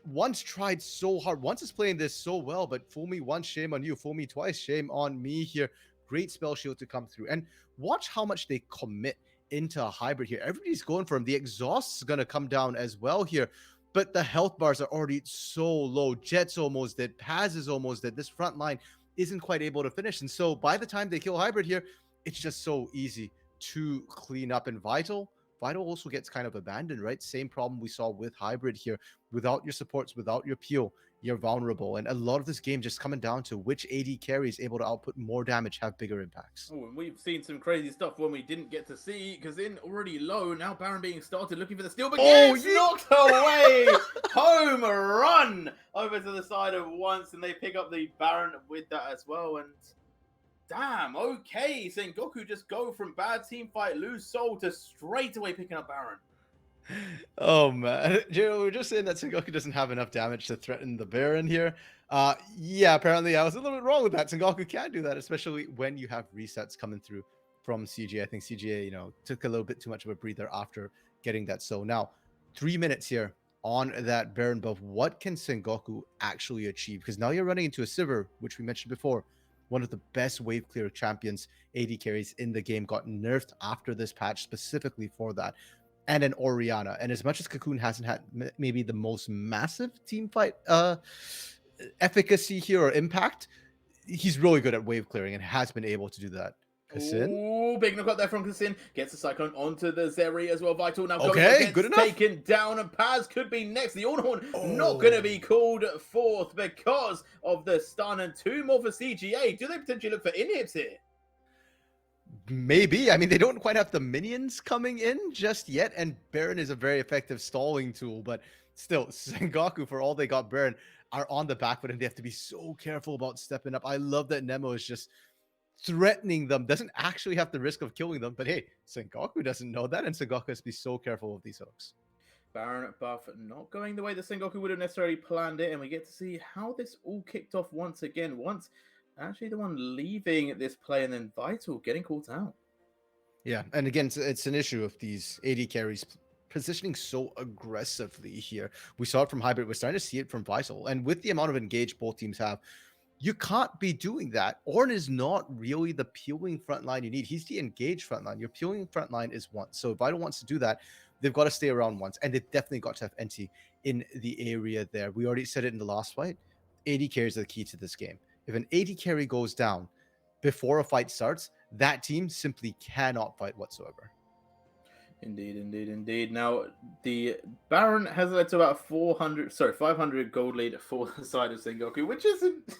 once tried so hard. Once is playing this so well, but fool me once, shame on you. Fool me twice, shame on me here. Great spell shield to come through. And watch how much they commit into a Hybrid here. Everybody's going for him. The exhaust is going to come down as well here. But the health bars are already so low. Jet's almost dead. Paz is almost dead. This front line isn't quite able to finish. And so by the time they kill Hybrid here, it's just so easy to clean up. And Vital also gets kind of abandoned, right? Same problem we saw with Hybrid here. Without your supports, without your peel, you're vulnerable. And a lot of this game just coming down to which AD carry is able to output more damage, have bigger impacts. Oh, and we've seen some crazy stuff when we didn't get to see, because in already low, now Baron being started looking for the steal, but gets knocked away! Home run over to the side of once, and they pick up the Baron with that as well, and damn, okay, Sengoku just go from bad team fight, lose soul, to straight away picking up Baron. Oh man, Jiro, we were just saying that Sengoku doesn't have enough damage to threaten the Baron here. Yeah, apparently I was a little bit wrong with that. Sengoku can do that, especially when you have resets coming through from CGA. I think CGA, took a little bit too much of a breather after getting that. So now 3 minutes here on that Baron buff. What can Sengoku actually achieve? Because now you're running into a Sivir, which we mentioned before, one of the best wave clear champions, AD carries in the game, got nerfed after this patch specifically for that. And an Orianna. And as much as Cocoon hasn't had maybe the most massive team fight efficacy here or impact, he's really good at wave clearing and has been able to do that. Kassin? Ooh, big knock up there from Kassin. Gets the Cyclone onto the Zeri as well. Vital now okay, good enough. Taken down, and Paz could be next. The Ornn not going to be called forth because of the stun, and two more for CGA. Do they potentially look for inhibs here? Maybe. I mean, they don't quite have the minions coming in just yet, and Baron is a very effective stalling tool, but still, Sengoku, for all they got Baron, are on the back foot, and they have to be so careful about stepping up. I love that Nemo is just threatening them, doesn't actually have the risk of killing them. But hey, Sengoku doesn't know that, and Sengoku has to be so careful of these hooks. Baron buff not going the way that Sengoku would have necessarily planned it, and we get to see how this all kicked off once again. Once actually the one leaving this play, and then Vital getting caught out. Yeah, and again, it's an issue of these AD carries positioning so aggressively here. We saw it from Hybrid. We're starting to see it from Vital, and with the amount of engage both teams have, you can't be doing that. Ornn is not really the peeling front line you need. He's the engaged front line. Your peeling front line is once. So if Vital wants to do that, they've got to stay around once. And they've definitely got to have NT in the area there. We already said it in the last fight. AD carries are the key to this game. If an AD carry goes down before a fight starts, that team simply cannot fight whatsoever. Indeed. Now, the Baron has led to about 500 gold lead for the side of Sengoku, which isn't,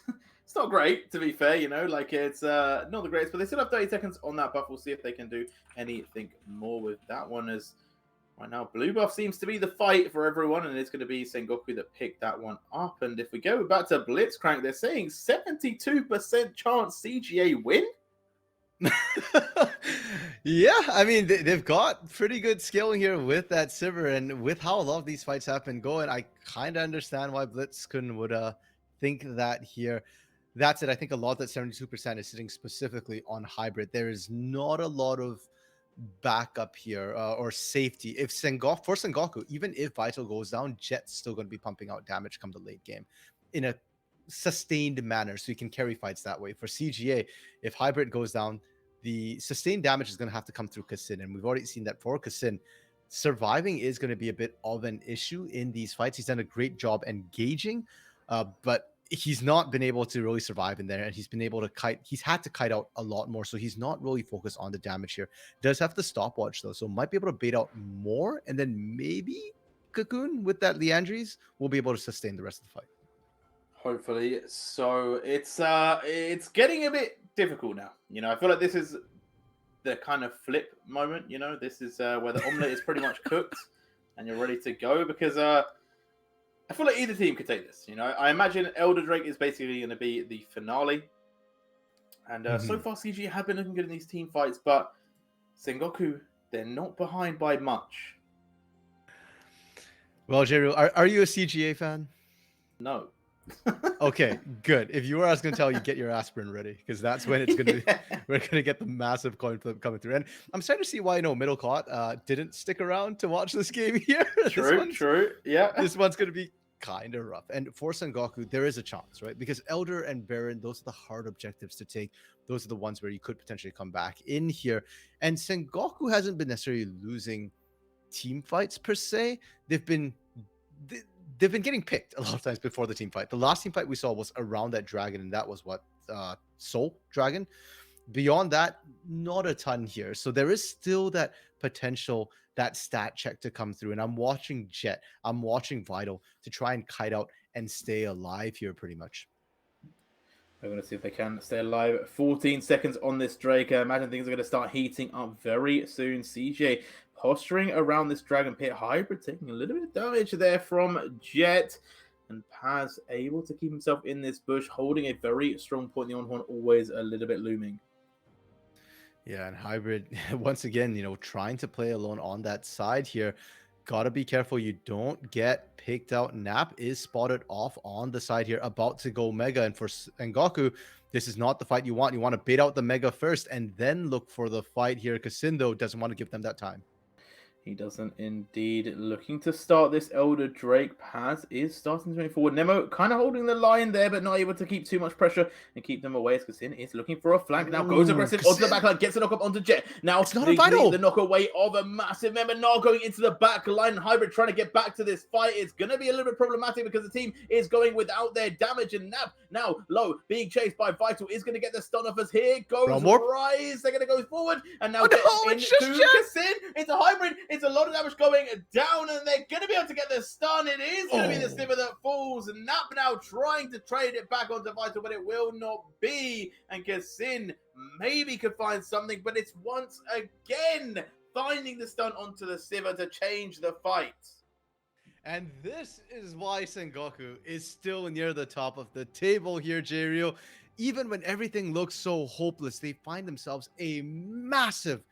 it's not great, to be fair, like it's not the greatest, but they still have 30 seconds on that buff. We'll see if they can do anything more with that one, as right now, blue buff seems to be the fight for everyone, and it's going to be Sengoku that picked that one up. And if we go back to Blitzcrank, they're saying 72% chance CGA win? Yeah, I mean, they've got pretty good skill here with that Sivir, and with how a lot of these fights have been going, I kind of understand why Blitzkun would think that here. That's it. I think a lot of that 72% is sitting specifically on Hybrid. There is not a lot of backup here or safety. If for Sengoku, even if Vital goes down, Jet's still going to be pumping out damage come the late game in a sustained manner, so you can carry fights that way. For CGA, if Hybrid goes down, the sustained damage is going to have to come through Kassin, and we've already seen that for Kassin, surviving is going to be a bit of an issue in these fights. He's done a great job engaging, but he's not been able to really survive in there, and he's been able to kite. He's had to kite out a lot more, so he's not really focused on the damage here. Does have the stopwatch though, so might be able to bait out more, and then maybe Cocoon with that Leandries will be able to sustain the rest of the fight. Hopefully. So it's getting a bit difficult now. I feel like this is the kind of flip moment. This is where the omelet is pretty much cooked and you're ready to go, because I feel like either team could take this. I imagine Elder Drake is basically going to be the finale, and so far CG have been looking good in these team fights, but Sengoku, they're not behind by much. Well, Jeru, are you a CGA fan? No. Okay, good. If you were, I was going to tell you, get your aspirin ready, because that's when it's going to be, we're going to get the massive coin flip coming through. And I'm starting to see why Middle Caught didn't stick around to watch this game here. True. Yeah. This one's going to be kind of rough. And for Sengoku, there is a chance, right? Because Elder and Baron, those are the hard objectives to take. Those are the ones where you could potentially come back in here. And Sengoku hasn't been necessarily losing team fights per se. They've been getting picked a lot of times before the team fight. The last team fight we saw was around that dragon, and that was what Soul Dragon. Beyond that, not a ton here. So there is still that potential, that stat check to come through. And I'm watching Jet, I'm watching Vital to try and kite out and stay alive here pretty much. We're going to see if they can stay alive. 14 seconds on this Drake. I imagine things are going to start heating up very soon. CJ posturing around this Dragon Pit. Hybrid taking a little bit of damage there from Jet. And Paz able to keep himself in this bush, holding a very strong point. The on-horn always a little bit looming. Yeah, and Hybrid, once again, trying to play alone on that side here. Gotta be careful you don't get picked out. Nap is spotted off on the side here, about to go Mega. And for Sengoku, this is not the fight you want. You want to bait out the Mega first and then look for the fight here. Kassindo doesn't want to give them that time. He doesn't indeed. Looking to start this Elder Drake. Paz is starting to move forward. Nemo kind of holding the line there, but not able to keep too much pressure and keep them away. As Kassin is looking for a flank. Now goes aggressive onto the back line, gets a knock up onto Jet. Now it's not a Vital. The knock away of a massive member. Now going into the back line. Hybrid trying to get back to this fight. It's going to be a little bit problematic because the team is going without their damage. And Nap now low, being chased by Vital, is going to get the stun off as here goes Rise. They're going to go forward. And now into Kassin. It's a Hybrid. It's a lot of damage going down, and they're going to be able to get the stun. It is going to be the Sliver that falls. Nap now trying to trade it back onto Vital, but it will not be. And Kassin maybe could find something, but it's once again finding the stun onto the Sliver to change the fight. And this is why Sengoku is still near the top of the table here, J-Ryo. even when everything looks so hopeless, they find themselves a massive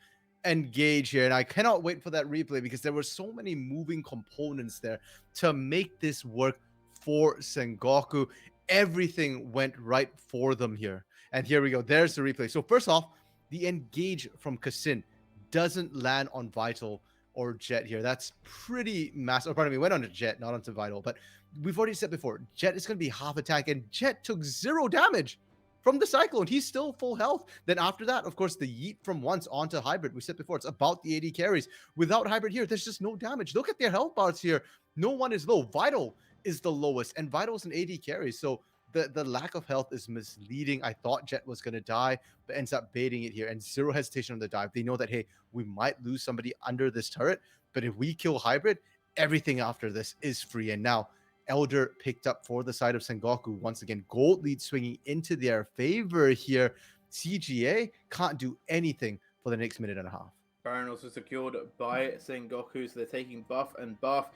engage here. And I cannot wait for that replay because there were so many moving components there to make this work for Sengoku. Everything went right for them here. And here we go. There's the replay. So first off, the engage from Kassin doesn't land on Vital or Jet here. That's pretty massive. Oh, pardon me, went on to Jet, not onto Vital. But we've already said before, Jet is going to be half attack, and Jet took 0 damage from the Cyclone. He's still full health. Then after that, of course, the yeet from once onto Hybrid. We said before, it's about the 80 carries. Without Hybrid here, there's just no damage. Look at their health bars here. No one is low. Vital is the lowest, and Vital's an 80 carries. So the lack of health is misleading. I thought Jet was going to die, but ends up baiting it here, and 0 hesitation on the dive. They know that, hey, we might lose somebody under this turret, but if we kill Hybrid, everything after this is free. And now Elder picked up for the side of Sengoku. Once again, gold lead swinging into their favor here. CGA can't do anything for the next minute and a half. Baron also secured by Sengoku, so they're taking buff and buff.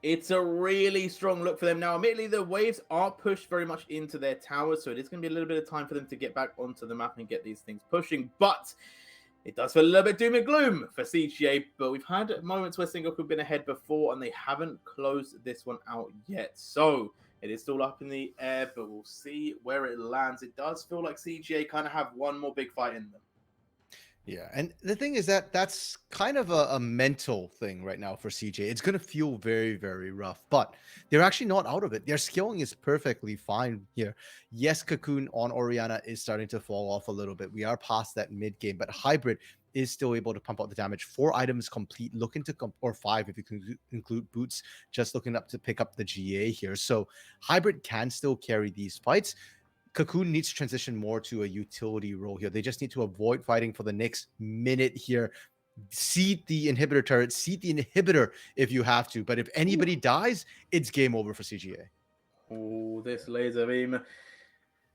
It's a really strong look for them. Now, admittedly, the waves are pushed very much into their towers, so it is going to be a little bit of time for them to get back onto the map and get these things pushing. But it does feel a little bit doom and gloom for CGA, but we've had moments where Sengoku have been ahead before, and they haven't closed this one out yet. So it is still up in the air, but we'll see where it lands. It does feel like CGA kind of have one more big fight in them. Yeah, and the thing is that that's kind of a mental thing right now for CJ. It's going to feel very, very rough, but they're actually not out of it. Their skilling is perfectly fine here. Yes, Cocoon on Oriana is starting to fall off a little bit. We are past that mid game, but Hybrid is still able to pump out the damage. 4 items complete, looking to or 5 if you can include Boots, just looking up to pick up the GA here. So Hybrid can still carry these fights. Cocoon needs to transition more to a utility role here. They just need to avoid fighting for the next minute here. Seat the inhibitor turret, seat the inhibitor if you have to. But if anybody dies, it's game over for CGA. Oh, this laser beam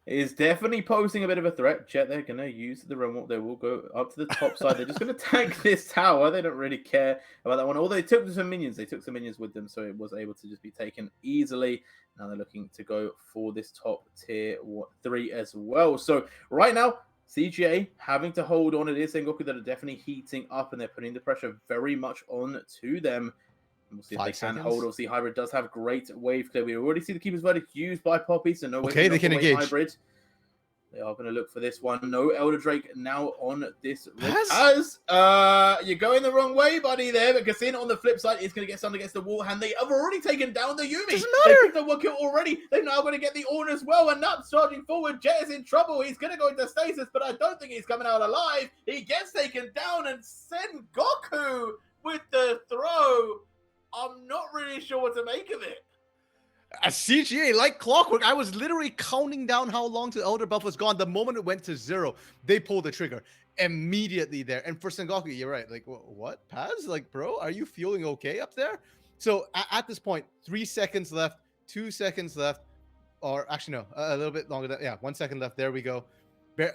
is definitely posing a bit of a threat. Jet, they're going to use the remote. They will go up to the top side. They're just going to tank this tower. They don't really care about that one. Although they took some minions. They took some minions with them, so it was able to just be taken easily. Now they're looking to go for this top tier 3 as well. So right now, CGA having to hold on. It is Sengoku that are definitely heating up, and they're putting the pressure very much on to them. We'll see if they can hold. Obviously, Hybrid does have great wave clear. We already see the Keeper's Verdict used by Poppy, so no way they can engage. Hybrid. They are going to look for this one. No Elder Drake now on this. Paz? You're going the wrong way, buddy, there. But Kassin on the flip side is going to get stunned against the wall, and they have already taken down the Yumi. They picked up one kill already. They're now going to get the Ornn as well, and Nuts charging forward. Jet is in trouble. He's going to go into stasis, but I don't think he's coming out alive. He gets taken down, and Sengoku with the throw. I'm not really sure what to make of it. A CGA, like clockwork, I was literally counting down how long till Elder Buff was gone. The moment it went to 0, they pulled the trigger immediately there. And for Sengoku, you're right. Like, what? Paz? Like, bro, are you feeling okay up there? So at this point, 3 seconds left, 2 seconds left, or actually, no, a little bit longer. Yeah, 1 second left. There we go.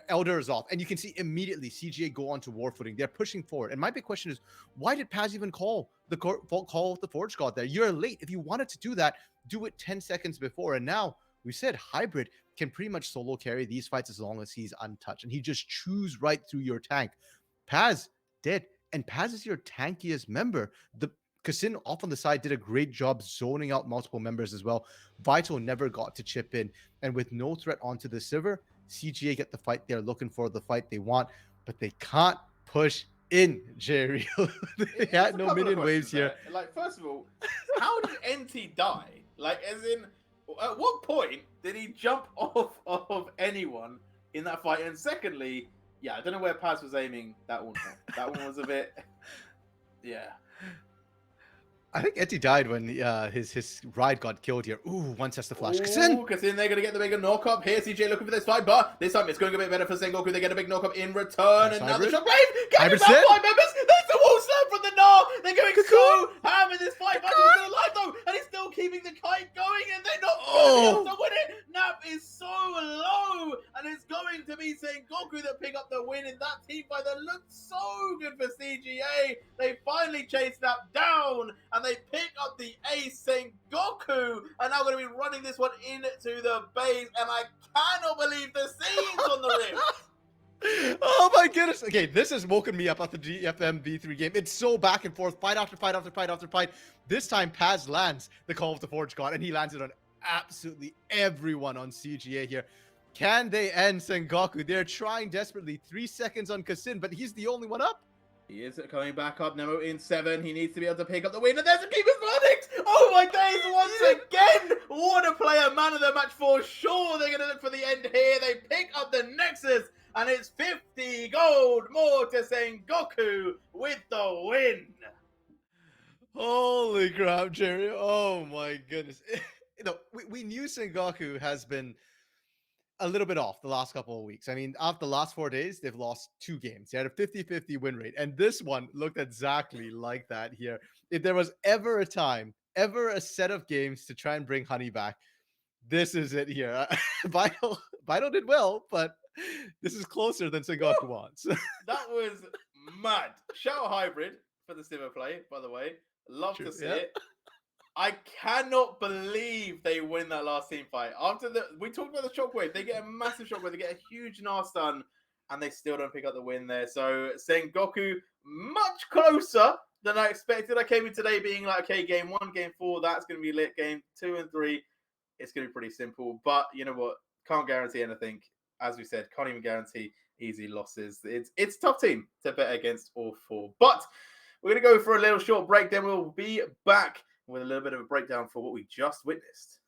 Elder is off, and you can see immediately CGA go on to war footing. They're pushing forward, and my big question is, why did Paz even call the Forge God there? You're late. If you wanted to do that, do it 10 seconds before. And now we said Hybrid can pretty much solo carry these fights as long as he's untouched, and he just chews right through your tank. Paz dead, and Paz is your tankiest member. The Kassin off on the side did a great job zoning out multiple members as well. Vital never got to chip in, and with no threat onto the Sivir, CGA get the fight they're looking for, the fight they want, but they can't push in, Jerry. They had no minion waves here. Like, first of all, how did NT die? Like, as in, at what point did he jump off of anyone in that fight? And secondly, yeah, I don't know where Paz was aiming that one from. That one was a bit, yeah. I think Etty died when his ride got killed here. Ooh, one test the flash. Kassin, they're going to get the bigger knock-up here. CJ looking for this fight, but this time it's going a bit better for Sengoku. They get a big knock-up in return, and now the shockwave getting down 5 members. There's the wall slam from the Gnar. They're going so ham in this fight. But he's still alive, though, and he's still keeping the kite going, and they're not able to win it. Nap is so low, and it's going to be Sengoku that pick up the win in that team fight that looked so good for CGA. They finally chased Nap down, and they pick up the ace. Sengoku Goku are now going to be running this one into the base, and I cannot believe the scenes on the Rift. Oh my goodness. Okay, this has woken me up after the GFM V3 game. It's so back and forth, fight after fight after fight after fight. This time, Paz lands the Call of the Forge God, and he lands it on absolutely everyone on CGA here. Can they end Sengoku? They're trying desperately. 3 seconds on Kasin, but he's the only one up. He is coming back up. Nemo in 7. He needs to be able to pick up the win. And there's a Keeper's Verdict! Oh my days, once again! What a player, man of the match for sure. They're going to look for the end here. They pick up the Nexus. And it's 50 gold more to Sengoku with the win. Holy crap, Jerry. Oh my goodness. We knew Sengoku has been a little bit off the last couple of weeks. I mean, after the last 4 days, they've lost 2 games. They had a 50-50 win rate. And this one looked exactly like that here. If there was ever a time, ever a set of games to try and bring Honey back, this is it here. Vital did well, but this is closer than Sengoku wants. That was mad. Shout out Hybrid for the Simmer play, by the way. Love to see it. I cannot believe they win that last team fight. We talked about the shockwave. They get a massive shockwave. They get a huge Gnar stun, and they still don't pick up the win there. So Sengoku much closer than I expected. I came in today being like, okay, game 1, game 4, that's going to be lit. Game 2 and 3, it's going to be pretty simple. But you know what? Can't guarantee anything. As we said, can't even guarantee easy losses. It's a tough team to bet against all 4. But we're going to go for a little short break. Then we'll be back with a little bit of a breakdown for what we just witnessed.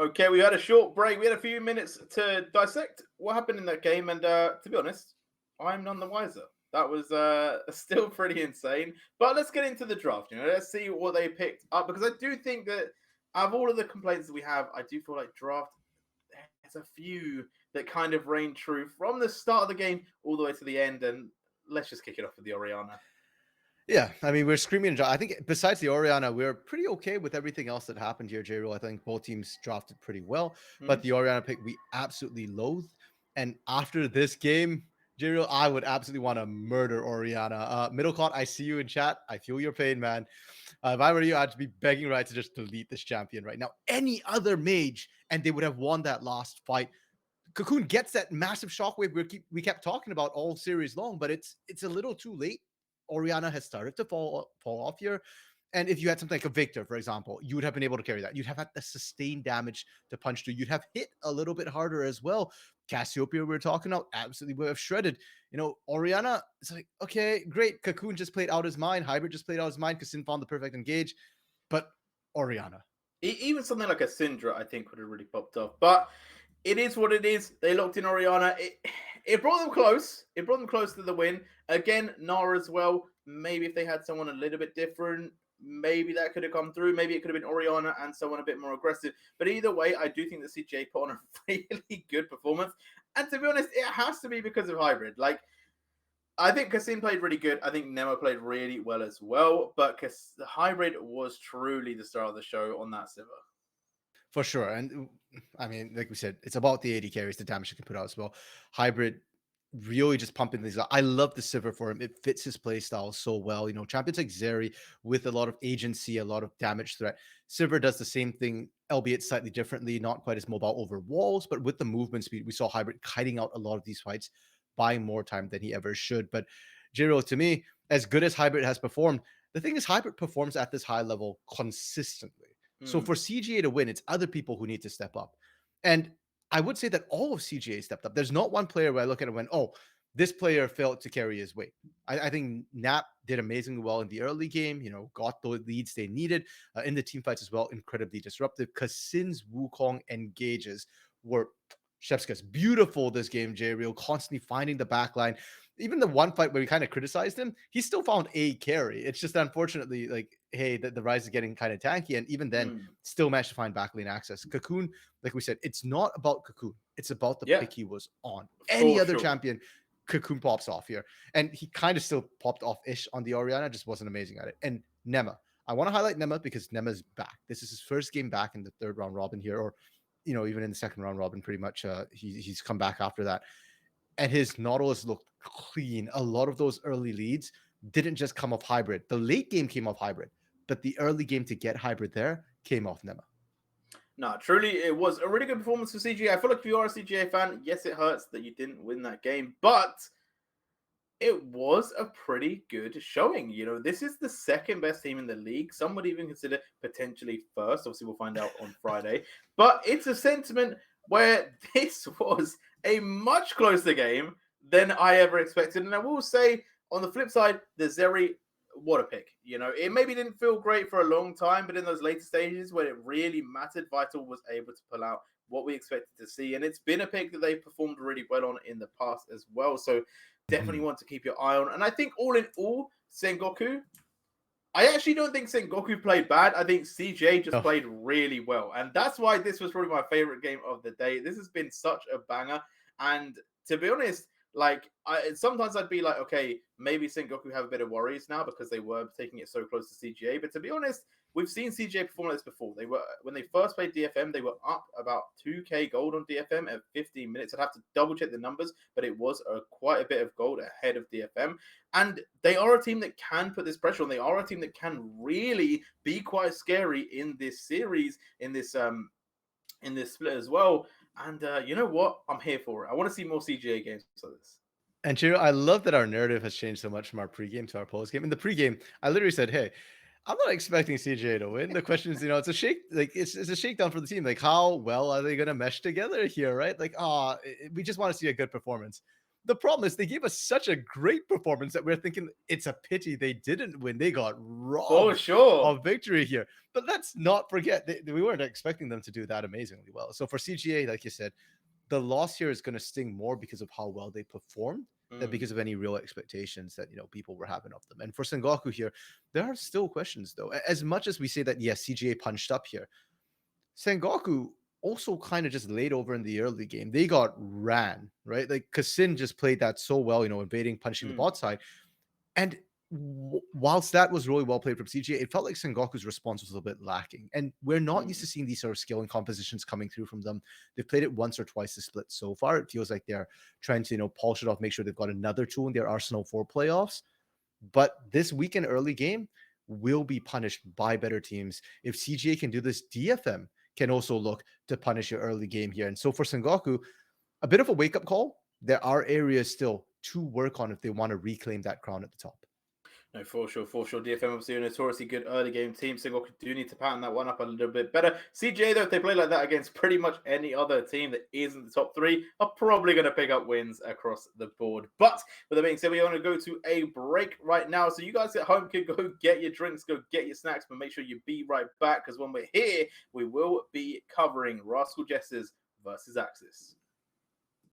Okay, we had a short break. We had a few minutes to dissect what happened in that game, and to be honest, I'm none the wiser. That was still pretty insane. But let's get into the draft. Let's see what they picked up because I do think that out of all of the complaints that we have, I do feel like draft. There's a few that kind of reign true from the start of the game all the way to the end, and let's just kick it off with the Oriana. Yeah, I mean, we're screaming. I think besides the Oriana, we're pretty okay with everything else that happened here, J. Rule. I think both teams drafted pretty well, but Hmm? the Oriana pick we absolutely loathe. And after this game, J. Rule, I would absolutely want to murder Oriana. Middlecott, I see you in chat. I feel your pain, man. If I were you, I'd be begging right to just delete this champion right now. Any other mage, and they would have won that last fight. Cocoon gets that massive shockwave we kept talking about all series long, but it's a little too late. Oriana has started to fall off here. And if you had something like a Victor, for example, you would have been able to carry that. You'd have had the sustained damage to punch through. You'd have hit a little bit harder as well. Cassiopeia, we were talking about, absolutely would have shredded. Oriana, it's like, okay, great. Cocoon just played out his mind. Hybrid just played out his mind. Kassin found the perfect engage. But Oriana. Even something like a Syndra, I think, would have really popped off. But it is what it is. They locked in Oriana. It brought them close. It brought them close to the win. Again, Nara as well. Maybe if they had someone a little bit different, maybe that could have come through. Maybe it could have been Oriana and someone a bit more aggressive. But either way, I do think that CGA put on a really good performance. And to be honest, it has to be because of Hybrid. Like, I think Kassin played really good. I think Nemo played really well as well. But the Hybrid was truly the star of the show on that Sivir. For sure. And I mean, like we said, it's about the 80 carries, the damage you can put out as well. Hybrid really just pumping these out. I love the Sivir for him. It fits his play style so well. Champions like Zeri with a lot of agency, a lot of damage threat. Sivir does the same thing, albeit slightly differently, not quite as mobile over walls, but with the movement speed, we saw Hybrid kiting out a lot of these fights, buying more time than he ever should. But Jiro, to me, as good as Hybrid has performed, the thing is Hybrid performs at this high level consistently. So Hmm. for CGA to win, it's other people who need to step up. And I would say that all of CGA stepped up. There's not one player where I look at it and went, oh, this player failed to carry his weight. I think Nap did amazingly well in the early game, got the leads they needed. In the team fights as well, incredibly disruptive. Kassin's Wukong engages were chef's kiss. Beautiful this game, J Real, constantly finding the back line. Even the one fight where we kind of criticized him, he still found a carry. It's just unfortunately, like, hey, the rise is getting kind of tanky. And even then, Hmm. still managed to find backlane access. Cocoon, like we said, it's not about Cocoon. It's about the Yeah, pick he was on. Any for other sure. champion, Cocoon pops off here. And he kind of still popped off-ish on the Oriana, just wasn't amazing at it. And Nema. I want to highlight Nema because Nema's back. This is his first game back in the third round robin here, or even in the second round robin, pretty much. He's come back after that. And his Nautilus looked clean. A lot of those early leads didn't just come off Hybrid. The late game came off Hybrid, but the early game to get Hybrid there came off Nema. No, truly, it was a really good performance for CGA. I feel like if you are a CGA fan, yes, it hurts that you didn't win that game, but it was a pretty good showing. This is the second best team in the league. Some would even consider potentially first. Obviously, we'll find out on Friday. But it's a sentiment where this was a much closer game than I ever expected. And I will say, on the flip side, the Zeri, what a pick. It maybe didn't feel great for a long time, but in those later stages when it really mattered, Vital was able to pull out what we expected to see. And it's been a pick that they performed really well on in the past as well. So definitely Mhm. want to keep your eye on. And I think all in all, Sengoku, I actually don't think Sengoku played bad. I think CJ just Oh, played really well. And that's why this was probably my favorite game of the day. This has been such a banger. And to be honest, like sometimes I'd be like, okay, maybe Sengoku have a bit of worries now because they were taking it so close to CGA. But to be honest, we've seen CGA perform like this before. They were when they first played DFM, they were up about 2k gold on DFM at 15 minutes. I'd have to double check the numbers, but it was quite a bit of gold ahead of DFM. And they are a team that can put this pressure on. They are a team that can really be quite scary in this series, in this split as well. And you know what? I'm here for it. I want to see more CGA games like this. and Chiro, I love that our narrative has changed so much from our pregame to our postgame. In the pregame, I literally said, "Hey, I'm not expecting CJ to win. The question is, it's a it's a shakedown for the team. Like, how well are they going to mesh together here, right? Like, we just want to see a good performance." The problem is they gave us such a great performance that we're thinking it's a pity they didn't win. They got For robbed sure. of victory here. But let's not forget, we weren't expecting them to do that amazingly well. So for CGA, like you said, the loss here is going to sting more because of how well they performed than Mm, because of any real expectations that people were having of them. And for Sengoku here, there are still questions though. As much as we say that yes, CGA punched up here, Sengoku also kind of just laid over in the early game. They got ran, right? Like Kasin just played that so well, invading, punching the mm, bot side. And whilst that was really well played from CGA, it felt like Sengoku's response was a little bit lacking. And we're not used mm. to seeing these sort of skill and compositions coming through from them. They've played it once or twice to split so far. It feels like they're trying to, polish it off, make sure they've got another tool in their arsenal for playoffs. But this weekend early game will be punished by better teams. If CGA can do this, DFM can also look to punish your early game here. And so for Sengoku, a bit of a wake up call. There are areas still to work on if they want to reclaim that crown at the top. No, for sure, for sure. DFM obviously a notoriously good early game team. Sengoku do need to pattern that one up a little bit better. CGA, though, if they play like that against pretty much any other team that isn't the top three, are probably going to pick up wins across the board. But with that being said, we want to go to a break right now. So you guys at home can go get your drinks, go get your snacks, but make sure you be right back because when we're here, we will be covering Rascal Jesters versus Axis.